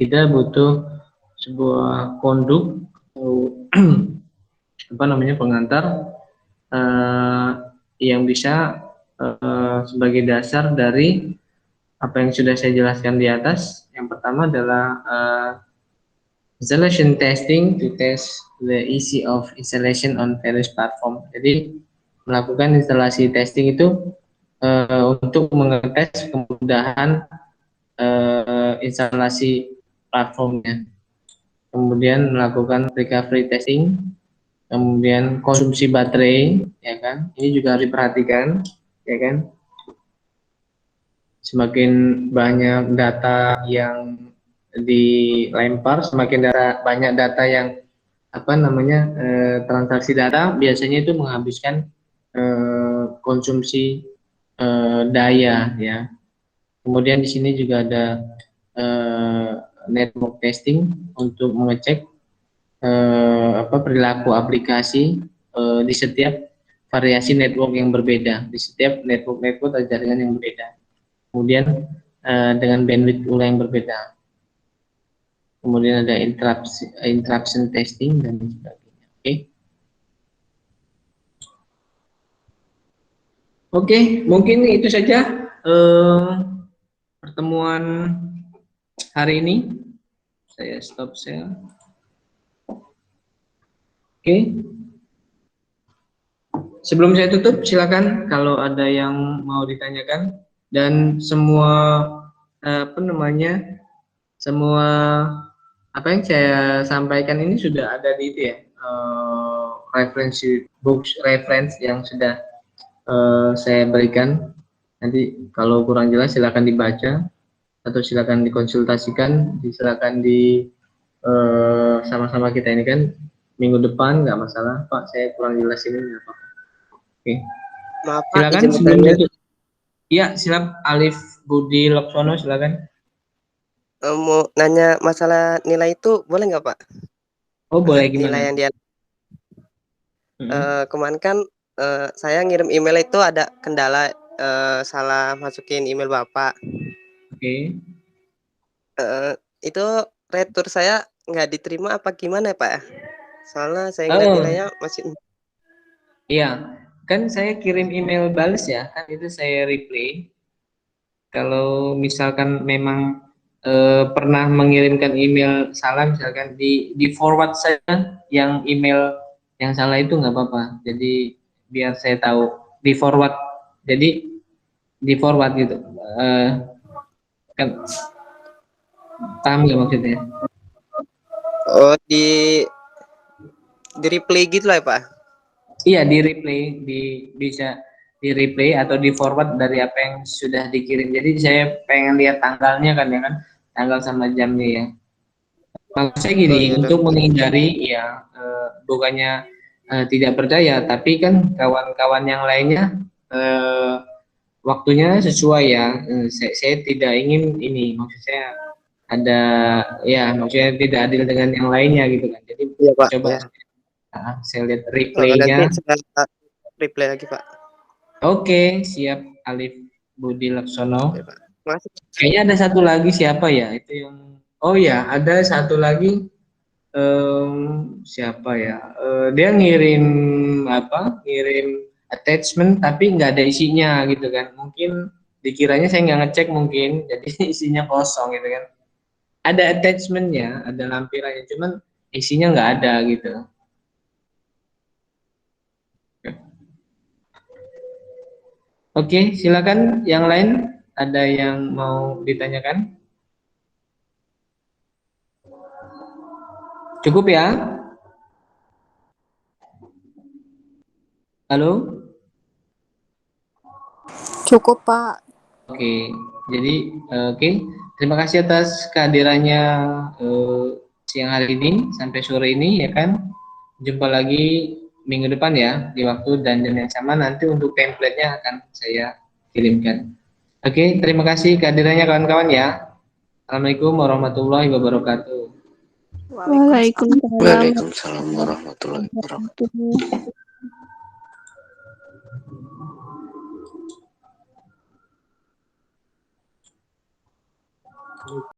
kita butuh sebuah konduk apa namanya pengantar yang bisa sebagai dasar dari apa yang sudah saya jelaskan di atas. Yang pertama adalah installation testing to test the ease of installation on various platform. Jadi melakukan instalasi testing itu untuk mengetes kemudahan instalasi platformnya. Kemudian melakukan recovery testing, kemudian konsumsi baterai, ya kan? Ini juga harus diperhatikan, ya kan? Semakin banyak data yang dilempar, semakin banyak data yang apa namanya transaksi data, biasanya itu menghabiskan konsumsi daya, ya. Kemudian di sini juga ada network testing untuk mengecek perilaku aplikasi di setiap variasi network yang berbeda, di setiap network atau jaringan yang berbeda. Kemudian dengan bandwidth pula yang berbeda. Kemudian ada interruption testing dan sebagainya. Oke, mungkin itu saja eh, pertemuan hari ini. Saya stop share. Oke. Sebelum saya tutup, silakan kalau ada yang mau ditanyakan, dan semua apa namanya, semua apa yang saya sampaikan ini sudah ada di itu ya, referensi books reference yang sudah saya berikan. Nanti kalau kurang jelas silakan dibaca atau silakan dikonsultasikan, silakan di sama-sama kita ini kan minggu depan nggak masalah Pak, saya kurang jelas ini nggak apa-apa. Oke. Maaf Pak, Silakan izin sebelum bertanya. itu. Iya, silap Alif Budi Laksono, silakan. Mau nanya masalah nilai itu boleh nggak Pak? Oh, boleh, Nilai gimana? yang dia kemarin kan saya ngirim email itu ada kendala salah masukin email Bapak. Oke. Itu retur saya nggak diterima apa gimana ya Pak? Soalnya saya ngeliat nilainya masih. Iya, kan saya kirim email balas ya, kan itu saya reply. Kalau misalkan memang pernah mengirimkan email salah, misalkan di forward saja yang email yang salah itu nggak apa-apa. Jadi biar saya tahu di forward. Jadi di forward gitu. Kan paham nggak maksudnya? Oh, di replay gitu lah ya Pak? Iya, di replay, bisa di replay atau di forward dari apa yang sudah dikirim. Jadi saya pengen lihat tanggalnya kan ya kan, tanggal sama jamnya ya. Maksud saya gini, iya. untuk menghindari ya bukannya tidak percaya, tapi kan kawan-kawan yang lainnya waktunya sesuai ya. Saya tidak ingin ini, maksud saya ada ya, maksudnya tidak adil dengan yang lainnya gitu kan. Jadi Iya Pak. coba Ya. saya lihat Nanti replaynya. saya replay lagi Pak. Oke, siap Alif Budi Laksono. Oke, Pak. Makasih. Kayaknya ada satu lagi siapa ya? Itu yang oh ya, ada satu lagi siapa ya? Dia ngirim apa? Ngirim attachment tapi nggak ada isinya gitu kan. Mungkin dikiranya saya nggak ngecek mungkin, jadi isinya kosong gitu kan. Ada attachmentnya, ada lampirannya, cuman isinya nggak ada gitu. Oke, silakan yang lain. Ada yang mau ditanyakan? Cukup ya? Halo? Cukup, Pak. Oke, jadi oke. Terima kasih atas kehadirannya siang hari ini sampai sore ini ya kan. Jumpa lagi minggu depan ya di waktu dan jam yang sama, nanti untuk template-nya akan saya kirimkan. Oke, terima kasih kehadirannya kawan-kawan ya. Assalamualaikum warahmatullahi wabarakatuh. Waalaikumsalam warahmatullahi wabarakatuh. warahmatullahi